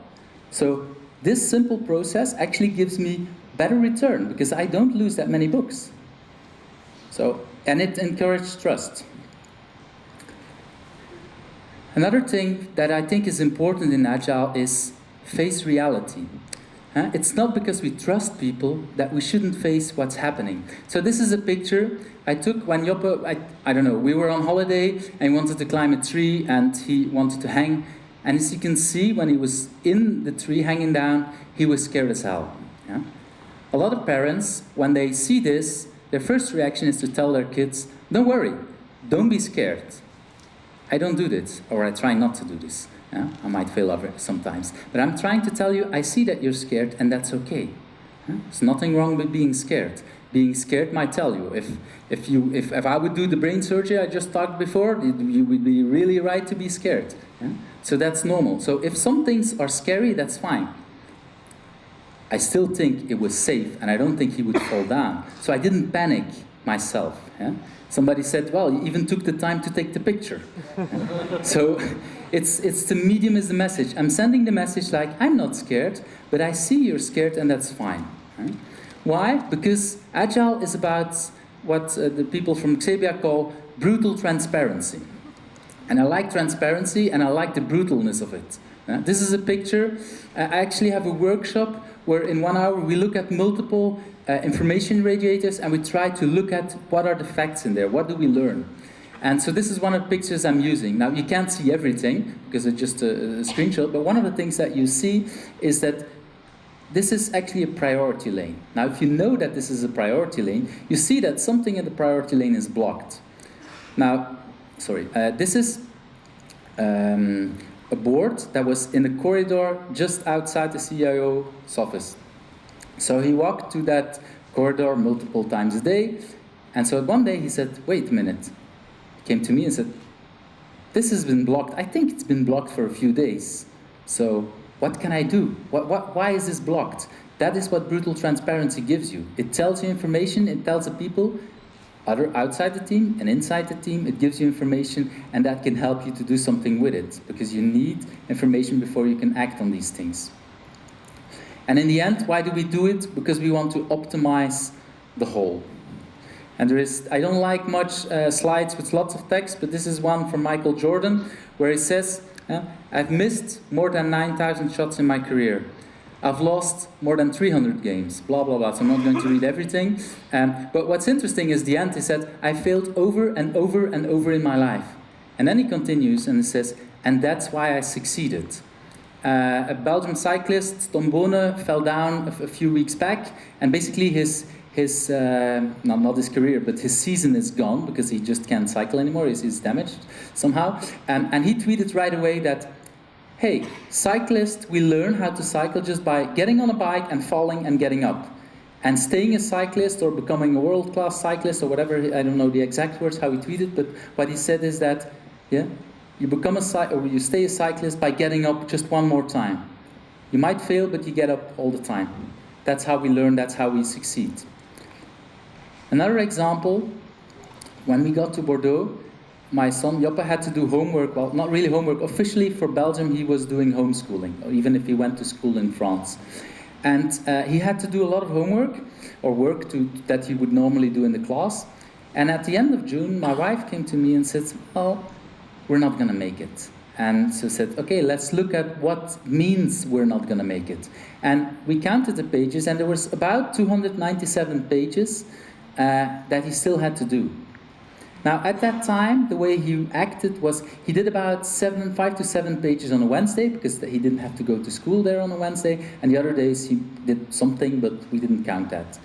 So this simple process actually gives me better return, because I don't lose that many books. So, and it encouraged trust. Another thing that I think is important in Agile is face reality. It's not because we trust people that we shouldn't face what's happening. So this is a picture I took when Joppe, I don't know, we were on holiday and he wanted to climb a tree and he wanted to hang. And as you can see, when he was in the tree hanging down, he was scared as hell. Yeah? A lot of parents, when they see this, their first reaction is to tell their kids, don't worry, don't be scared. I don't do this, or I try not to do this. Yeah? I might fail over it sometimes. But I'm trying to tell you, I see that you're scared, and that's okay. Yeah? There's nothing wrong with being scared. Being scared might tell you. If I would do the brain surgery I just talked before, you would be really right to be scared. Yeah? So that's normal. So if some things are scary, that's fine. I still think it was safe, and I don't think he would fall down. So I didn't panic myself. Yeah? Somebody said, well, you even took the time to take the picture. Yeah? So it's the medium is the message. I'm sending the message like, I'm not scared, but I see you're scared, and that's fine. Right? Why? Because Agile is about what the people from Xebia call brutal transparency. And I like transparency, and I like the brutalness of it. This is a picture. I actually have a workshop where in 1 hour we look at multiple information radiators, and we try to look at what are the facts in there, what do we learn. And so this is one of the pictures I'm using. Now you can't see everything because it's just a screenshot, but one of the things that you see is that this is actually a priority lane. Now if you know that this is a priority lane, you see that something in the priority lane is blocked. Now, this is a board that was in a corridor just outside the CIO's office. So he walked to that corridor multiple times a day, and so one day he said, wait a minute. He came to me and said, this has been blocked. I think it's been blocked for a few days. So what can I do? Why is this blocked? That is what brutal transparency gives you. It tells you information, it tells the people, other outside the team and inside the team, it gives you information, and that can help you to do something with it, because you need information before you can act on these things. And in the end, why do we do it? Because we want to optimize the whole. And I don't like much slides with lots of text, but this is one from Michael Jordan, where he says, I've missed more than 9,000 shots in my career. I've lost more than 300 games, blah, blah, blah. So I'm not going to read everything. But what's interesting is the end, he said, I failed over and over and over in my life. And then he continues and he says, and that's why I succeeded. A Belgian cyclist, Tom Bone, fell down a few weeks back, and basically not his career, but his season is gone because he just can't cycle anymore. He's damaged somehow. And he tweeted right away that, hey, cyclists, we learn how to cycle just by getting on a bike and falling and getting up. And staying a cyclist or becoming a world-class cyclist or whatever, I don't know the exact words how he tweeted, but what he said is that, you become or you stay a cyclist by getting up just one more time. You might fail, but you get up all the time. That's how we learn, that's how we succeed. Another example, when we got to Bordeaux, my son Joppe had to do homework, well, not really homework, officially for Belgium he was doing homeschooling, even if he went to school in France. And he had to do a lot of homework, or work that he would normally do in the class. And at the end of June, my wife came to me and said, well, we're not going to make it. And so said, okay, let's look at what means we're not going to make it. And we counted the pages, and there was about 297 pages that he still had to do. Now, at that time, the way he acted was he did about 5 to 7 pages on a Wednesday, because he didn't have to go to school there on a Wednesday, and the other days he did something, but we didn't count that.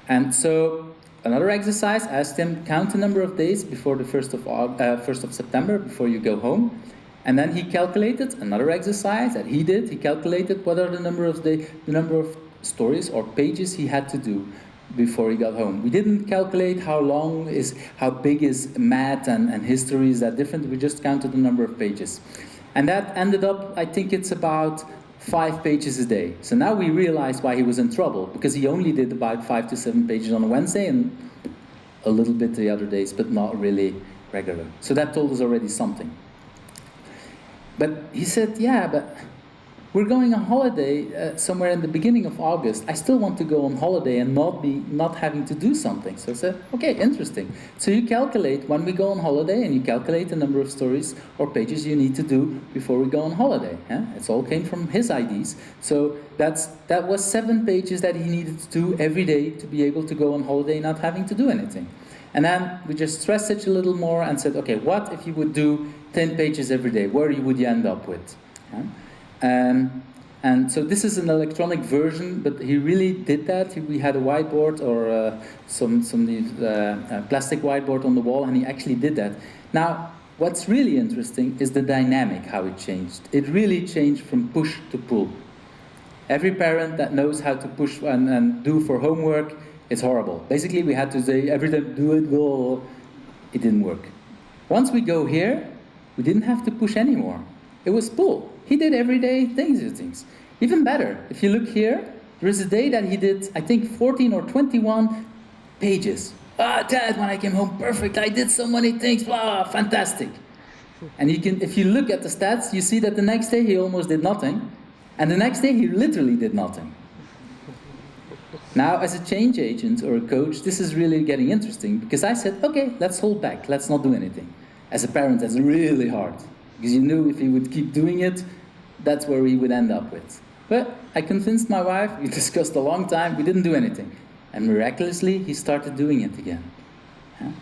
And so another exercise, I asked him, count the number of days before the 1st of September, before you go home. And then he calculated another exercise that he did. He calculated what are the number of stories or pages he had to do before he got home. We didn't calculate how big is math and history, is that different? We just counted the number of pages. And that ended up, I think it's about 5 pages a day. So now we realize why he was in trouble, because he only did about 5 to 7 pages on a Wednesday and a little bit the other days, but not really regular. So that told us already something. But he said, yeah, but we're going on holiday somewhere in the beginning of August. I still want to go on holiday and not having to do something. So I said, okay, interesting. So you calculate when we go on holiday, and you calculate the number of stories or pages you need to do before we go on holiday. It all came from his ideas. So that was 7 pages that he needed to do every day to be able to go on holiday not having to do anything. And then we just stressed it a little more and said, okay, what if you would do 10 pages every day? Where would you end up with? And so this is an electronic version, but he really did that. We had a whiteboard or some plastic whiteboard on the wall, and he actually did that. Now, what's really interesting is the dynamic, how it changed. It really changed from push to pull. Every parent that knows how to push and do for homework, it's horrible. Basically, we had to say, every time, do it, go. It didn't work. Once we go here, we didn't have to push anymore. It was pull. He did everyday things. Even better, if you look here, there is a day that he did, I think, 14 or 21 pages. Dad, when I came home, perfect, I did so many things, blah, fantastic. And you can, if you look at the stats, you see that the next day he almost did nothing, and the next day he literally did nothing. Now, as a change agent or a coach, this is really getting interesting, because I said, okay, let's hold back, let's not do anything. As a parent, that's really hard, because you knew if he would keep doing it, that's where we would end up with. But I convinced my wife, we discussed a long time, we didn't do anything. And miraculously, he started doing it again. Yeah?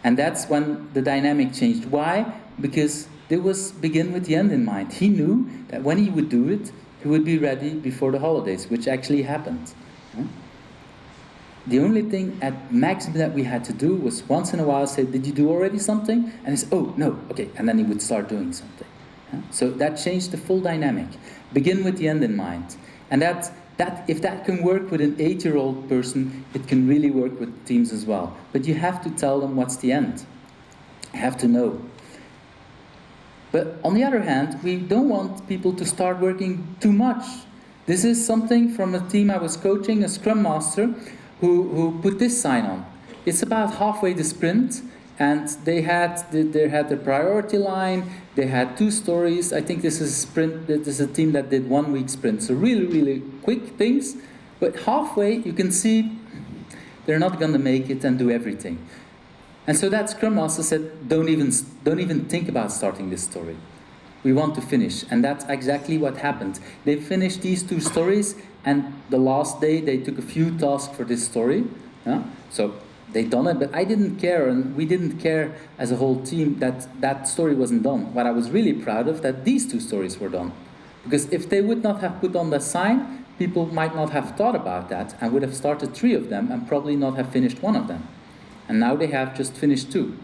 And that's when the dynamic changed. Why? Because there was begin with the end in mind. He knew that when he would do it, he would be ready before the holidays, which actually happened. Yeah? The only thing at maximum that we had to do was once in a while say, did you do already something? And he said, oh, no, okay. And then he would start doing something. Yeah? So that changed the full dynamic. Begin with the end in mind. And that if that can work with an 8-year-old person, it can really work with teams as well. But you have to tell them what's the end. You have to know. But on the other hand, we don't want people to start working too much. This is something from a team I was coaching, a Scrum Master, who put this sign on. It's about halfway the sprint, and they had the priority line. They had 2 stories. I think this is a sprint. This is a team that did 1 week sprint. So really, really quick things. But halfway, you can see they're not going to make it and do everything. And so that Scrum Master said, don't even think about starting this story. We want to finish. And that's exactly what happened. They finished these 2 stories, and the last day they took a few tasks for this story. Yeah? So they done it, but I didn't care, and we didn't care as a whole team that that story wasn't done. What I was really proud of, that these 2 stories were done. Because if they would not have put on the sign, people might not have thought about that and would have started 3 of them and probably not have finished 1 of them. And now they have just finished 2.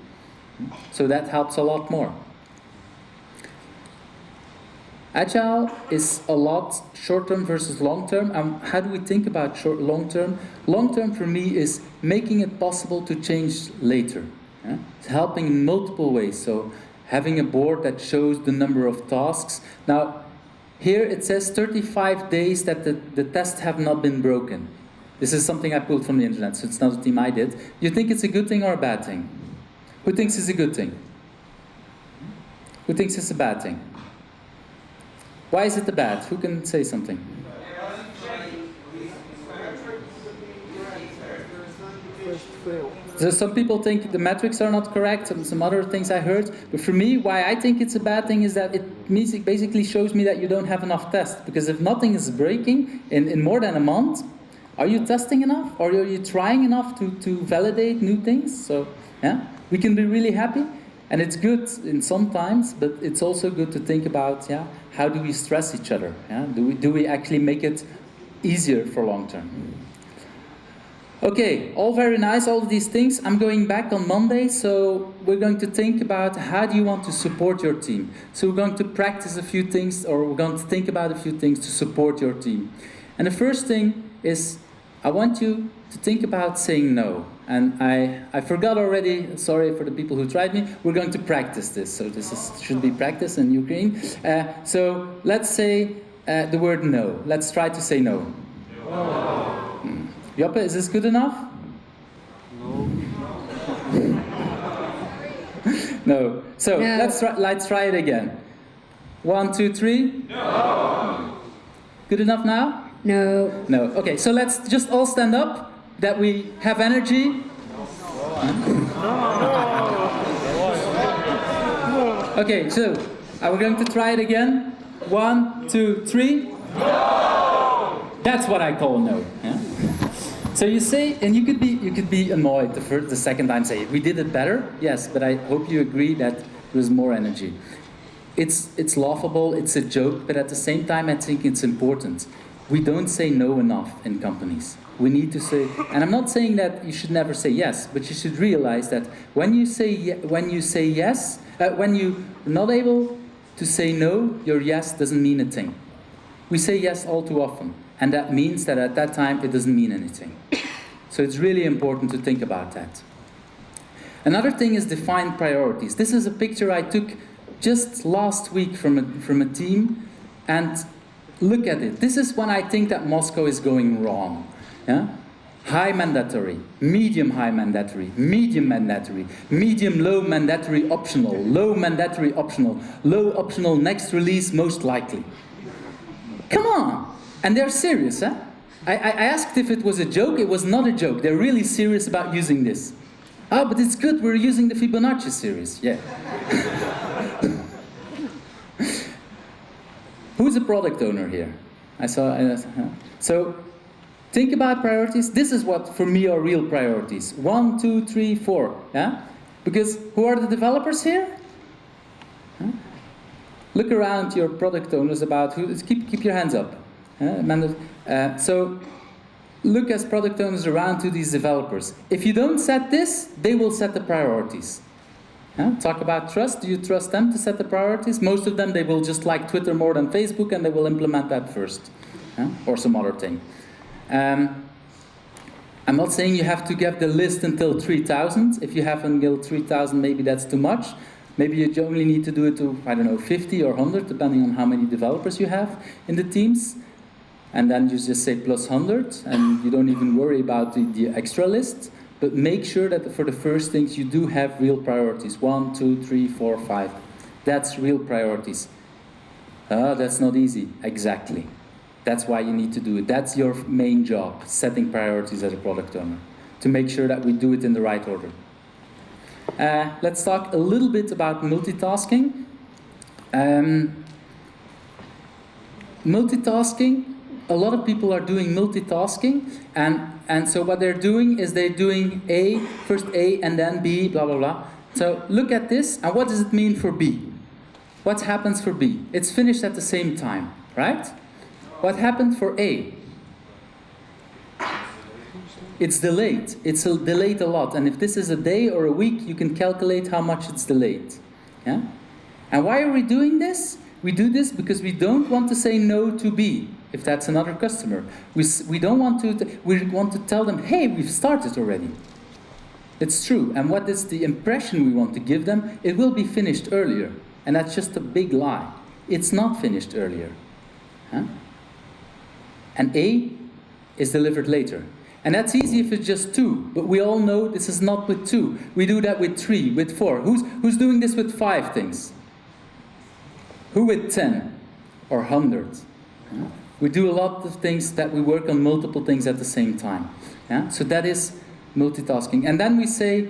So that helps a lot more. Agile is a lot short-term versus long-term. How do we think about long-term? Long-term for me is making it possible to change later. Yeah? It's helping in multiple ways. So having a board that shows the number of tasks. Now, here it says 35 days that the tests have not been broken. This is something I pulled from the internet, so it's not a team I did. Do you think it's a good thing or a bad thing? Who thinks it's a good thing? Who thinks it's a bad thing? Why is it a bad? Who can say something? So some people think the metrics are not correct, and some other things I heard. But for me, why I think it's a bad thing is that it basically shows me that you don't have enough tests. Because if nothing is breaking in more than a month, are you testing enough? Or are you trying enough to validate new things? So yeah, we can be really happy. And it's good in some times, but it's also good to think about, yeah, how do we stress each other? Yeah? Do we actually make it easier for long term? Okay, all very nice, all of these things. I'm going back on Monday, so we're going to think about how do you want to support your team. So we're going to practice a few things, or we're going to think about a few things to support your team. And the first thing is, I want you to think about saying no. And I forgot already, sorry for the people who tried me, we're going to practice this. So should be practice in Ukraine. So let's say the word no. Let's try to say no. No. Joppe, is this good enough? No. No. So no. Let's try it again. 1, 2, 3. No. Good enough now? No. No. Okay, so let's just all stand up. That we have energy. Okay, so we're going to try it again. 1, 2, 3. No! That's what I call no. Yeah? So you say, and you could be annoyed the second time. Say we did it better. Yes, but I hope you agree that there was more energy. It's laughable, it's a joke, but at the same time I think it's important. We don't say no enough in companies. We need to say, and I'm not saying that you should never say yes, but you should realize that when you say yes, when you're not able to say no, your yes doesn't mean a thing. We say yes all too often, and that means that at that time it doesn't mean anything. So it's really important to think about that. Another thing is define priorities. This is a picture I took just last week from a team, and look at it. This is when I think that Moscow is going wrong. Yeah? High mandatory, medium high mandatory, medium mandatory, medium low mandatory optional, low mandatory optional, low optional next release most likely. Come on! And they're serious, huh? I asked if it was a joke. It was not a joke. They're really serious about using this. Oh, but it's good. We're using the Fibonacci series. Yeah. Who's a product owner here? I saw. So, think about priorities. This is what, for me, are real priorities. 1, 2, 3, 4. Yeah? Because who are the developers here? Huh? Look around your product owners about who. Keep your hands up. So, look as product owners around to these developers. If you don't set this, they will set the priorities. Talk about trust. Do you trust them to set the priorities? Most of them, they will just like Twitter more than Facebook, and they will implement that first. Or some other thing. I'm not saying you have to get the list until 3,000. If you haven't got 3,000, maybe that's too much. Maybe you only need to do it to, I don't know, 50 or 100, depending on how many developers you have in the teams. And then you just say plus 100, and you don't even worry about the extra list. But make sure that for the first things you do have real priorities. 1, 2, 3, 4, 5. That's real priorities. That's not easy. Exactly. That's why you need to do it. That's your main job, setting priorities as a product owner, to make sure that we do it in the right order. Let's talk a little bit about multitasking. Multitasking, a lot of people are doing multitasking, and so what they're doing is they're doing first A and then B, blah, blah, blah. So look at this, and what does it mean for B? What happens for B? It's finished at the same time, right? What happened for A? It's delayed. It's delayed a lot. And if this is a day or a week, you can calculate how much it's delayed. Yeah? And why are we doing this? We do this because we don't want to say no to B, if that's another customer. We don't want to, we want to tell them, hey, we've started already. It's true. And what is the impression we want to give them? It will be finished earlier. And that's just a big lie. It's not finished earlier. Huh? And A is delivered later. And that's easy if it's just 2, but we all know this is not with 2. We do that with 3, with 4. Who's doing this with 5 things? Who with 10 or 100? Yeah? We do a lot of things that we work on multiple things at the same time. Yeah? So that is multitasking. And then we say,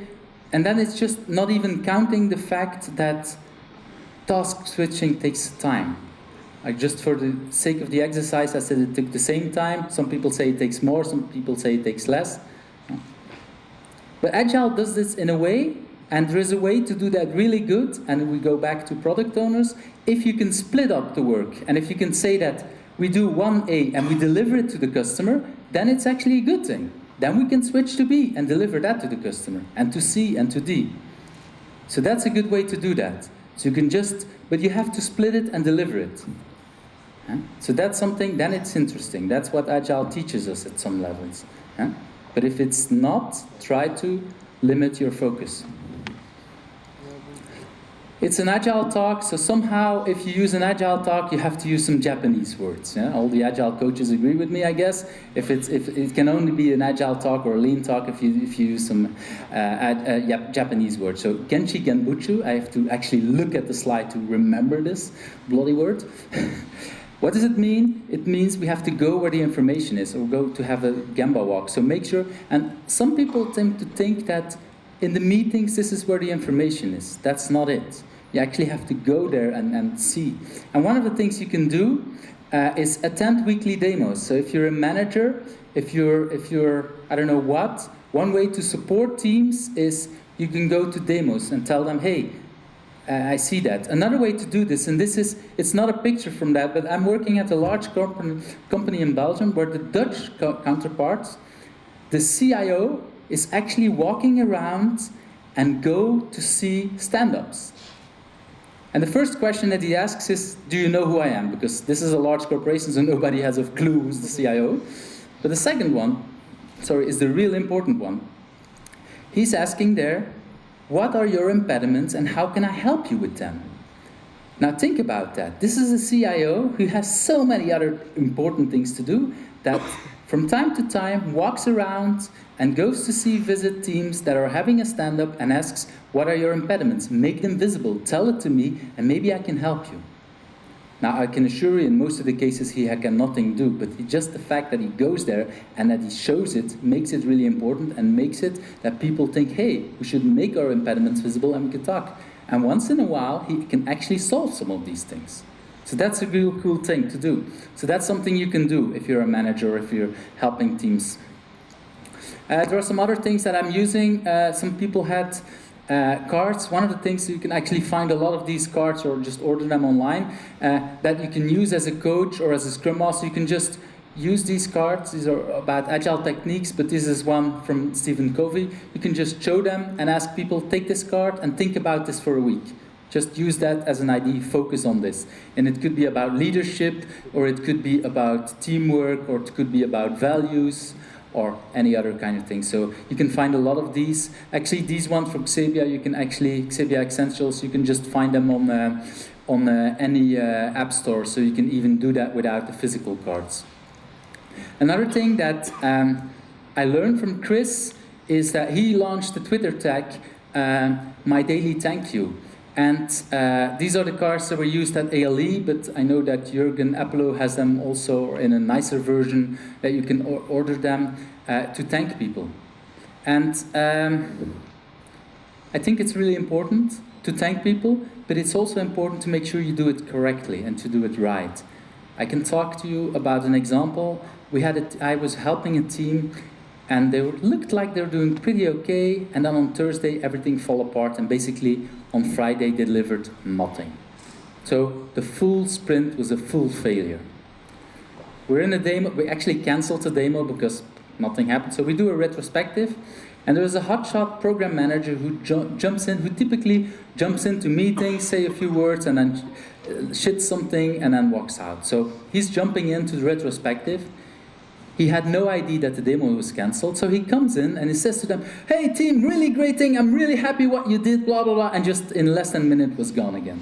and then it's just not even counting the fact that task switching takes time. Like just for the sake of the exercise, I said it took the same time. Some people say it takes more, some people say it takes less. But Agile does this in a way, and there is a way to do that really good, and we go back to product owners. If you can split up the work, and if you can say that we do 1A and we deliver it to the customer, then it's actually a good thing. Then we can switch to B and deliver that to the customer, and to C and to D. So that's a good way to do that. So you can just, but you have to split it and deliver it. So that's something, then it's interesting. That's what Agile teaches us at some levels. But if it's not, try to limit your focus. It's an Agile talk, so somehow if you use an Agile talk, you have to use some Japanese words. Yeah? All the Agile coaches agree with me, I guess. If it can only be an Agile talk or a Lean talk if you use some Japanese words. So Genchi Genbutsu, I have to actually look at the slide to remember this bloody word. What does it mean? It means we have to go where the information is, or go to have a Gemba walk. So make sure, and some people tend to think that in the meetings this is where the information is. That's not it. You actually have to go there and see. And one of the things you can do is attend weekly demos. So if you're a manager, if you're I don't know what, one way to support teams is you can go to demos and tell them, hey, I see that. Another way to do this, and it's not a picture from that, but I'm working at a large company in Belgium where the Dutch counterpart, the CIO, is actually walking around and go to see stand-ups. And the first question that he asks is, do you know who I am? Because this is a large corporation, so nobody has a clue who's the CIO. But the second one, is the real important one. He's asking there, what are your impediments and how can I help you with them? Now think about that. This is a CIO who has so many other important things to do that from time to time walks around and goes to visit teams that are having a stand-up and asks, what are your impediments? Make them visible, tell it to me, and maybe I can help you. Now I can assure you in most of the cases he can nothing do, but just the fact that he goes there and that he shows it makes it really important and makes it that people think, hey, we should make our impediments visible and we can talk. And once in a while he can actually solve some of these things. So that's a real cool thing to do. So that's something you can do if you're a manager or if you're helping teams. There are some other things that I'm using. Some people had cards. One of the things, you can actually find a lot of these cards or just order them online that you can use as a coach or as a scrum master. You can just use these cards. These are about agile techniques, but this is one from Stephen Covey. You can just show them and ask people, take this card and think about this for a week. Just use that as an idea, focus on this. And it could be about leadership, or it could be about teamwork, or it could be about values, or any other kind of thing. So you can find a lot of these. Actually, these ones from Xebia, you can actually, Xebia Essentials, you can just find them on any app store, so you can even do that without the physical cards. Another thing that I learned from Chris is that he launched the Twitter tag, My Daily Thank You. And these are the cards that were used at ALE, but I know that Jürgen Appelo has them also in a nicer version that you can order them to thank people. And I think it's really important to thank people, but it's also important to make sure you do it correctly and to do it right. I can talk to you about an example. I was helping a team and they looked like they were doing pretty okay, and then on Thursday everything fell apart, and basically on Friday they delivered nothing. So the full sprint was a full failure. We're in a demo, we actually cancelled the demo because nothing happened, so we do a retrospective, and there is a hotshot program manager who who typically jumps into meetings, say a few words, and then shits something, and then walks out. So he's jumping into the retrospective. He had no idea that the demo was cancelled, so he comes in and he says to them, hey team, really great thing, I'm really happy what you did, blah, blah, blah, and just in less than a minute was gone again.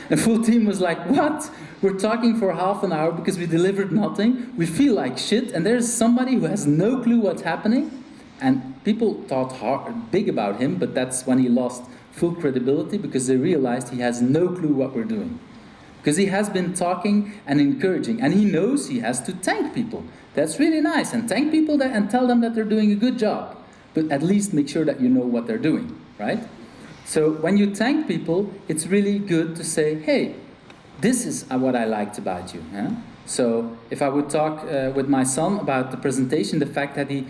The full team was like, what? We're talking for half an hour because we delivered nothing, we feel like shit, and there's somebody who has no clue what's happening, and people thought big about him, but that's when he lost full credibility because they realized he has no clue what we're doing. Because he has been talking and encouraging, and he knows he has to thank people. That's really nice, and thank people and tell them that they're doing a good job. But at least make sure that you know what they're doing, right? So when you thank people, it's really good to say, hey, this is what I liked about you. Yeah? So if I would talk with my son about the presentation, the fact that he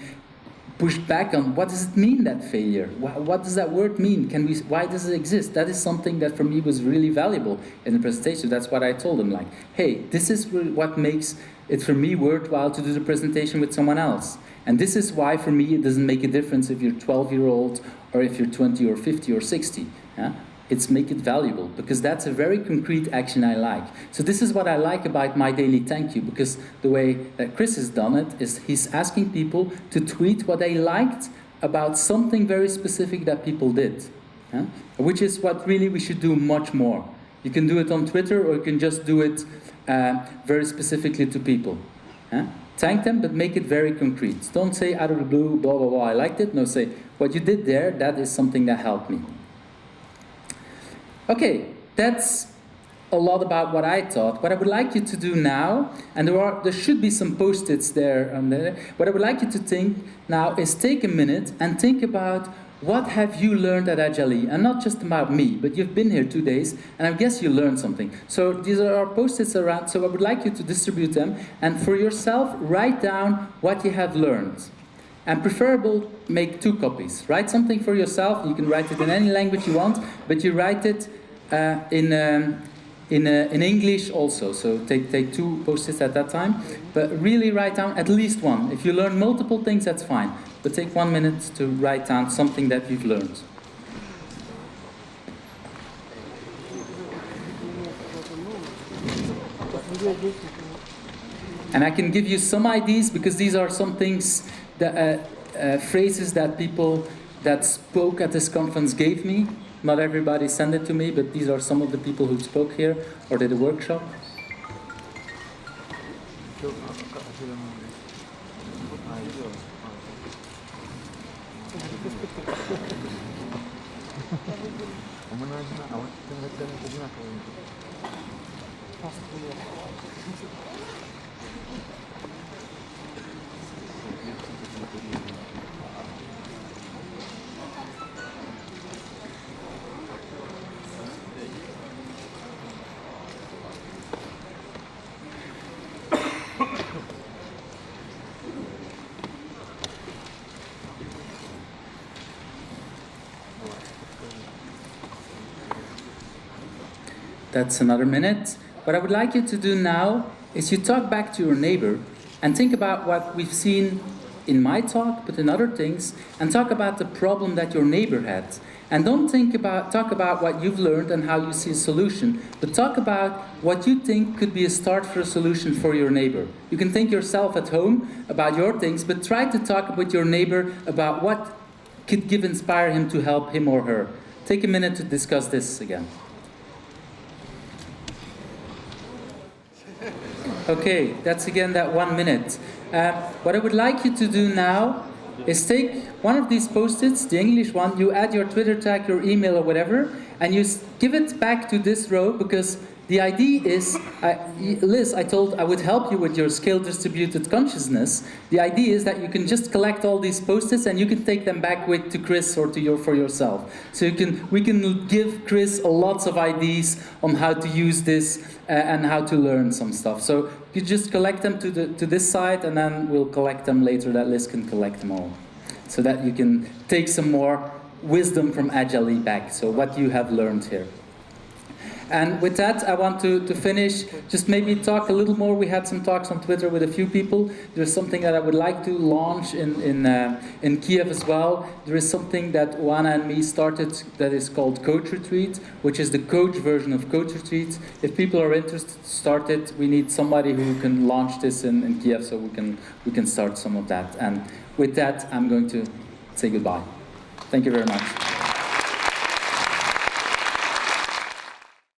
pushed back on what does it mean, that failure? What does that word mean? Why does it exist? That is something that for me was really valuable in the presentation. That's what I told him, like, hey, this is what makes it for me worthwhile to do the presentation with someone else. And this is why for me it doesn't make a difference if you're 12-year-old or if you're 20 or 50 or 60. Yeah? It's make it valuable, because that's a very concrete action I like. So this is what I like about My Daily Thank You, because the way that Chris has done it is he's asking people to tweet what they liked about something very specific that people did. Yeah? Which is what really we should do much more. You can do it on Twitter, or you can just do it very specifically to people. Yeah? Thank them, but make it very concrete. Don't say out of the blue, blah, blah, blah, I liked it. No, say, what you did there, that is something that helped me. Okay, that's a lot about what I thought. What I would like you to do now, and there should be some post-its there, what I would like you to think now is take a minute and think about what have you learned at Agile, and not just about me, but you've been here 2 days, and I guess you learned something. So these are our post-its around, so I would like you to distribute them, and for yourself, write down what you have learned. And preferable, make 2 copies. Write something for yourself, you can write it in any language you want, but you write it in English also. So take 2 post-its at that time, but really write down at least one. If you learn multiple things, that's fine, but take 1 minute to write down something that you've learned. And I can give you some ideas, because these are some things that phrases that people that spoke at this conference gave me. Not everybody sent it to me, but these are some of the people who spoke here or did a workshop. That's another minute. What I would like you to do now is you talk back to your neighbor and think about what we've seen in my talk, but in other things, and talk about the problem that your neighbor had. And don't talk about what you've learned and how you see a solution, but talk about what you think could be a start for a solution for your neighbor. You can think yourself at home about your things, but try to talk with your neighbor about what could inspire him to help him or her. Take a minute to discuss this again. Okay, that's again that 1 minute. What I would like you to do now is take one of these post-its, the English one, you add your Twitter tag, your email or whatever, and you give it back to this row, because the idea is, Liz, I told I would help you with your scale distributed consciousness. The idea is that you can just collect all these post-its and you can take them back to Chris or for yourself. So we can give Chris lots of ideas on how to use this and how to learn some stuff. So you just collect them to this side, and then we'll collect them later, that Liz can collect them all. So that you can take some more wisdom from Agile back, so what you have learned here. And with that, I want to finish, just maybe talk a little more. We had some talks on Twitter with a few people. There's something that I would like to launch in Kiev as well. There is something that Juana and me started that is called Coach Retreat, which is the coach version of Coach Retreat. If people are interested to start it, we need somebody who can launch this in Kiev, so we can start some of that. And with that, I'm going to say goodbye. Thank you very much.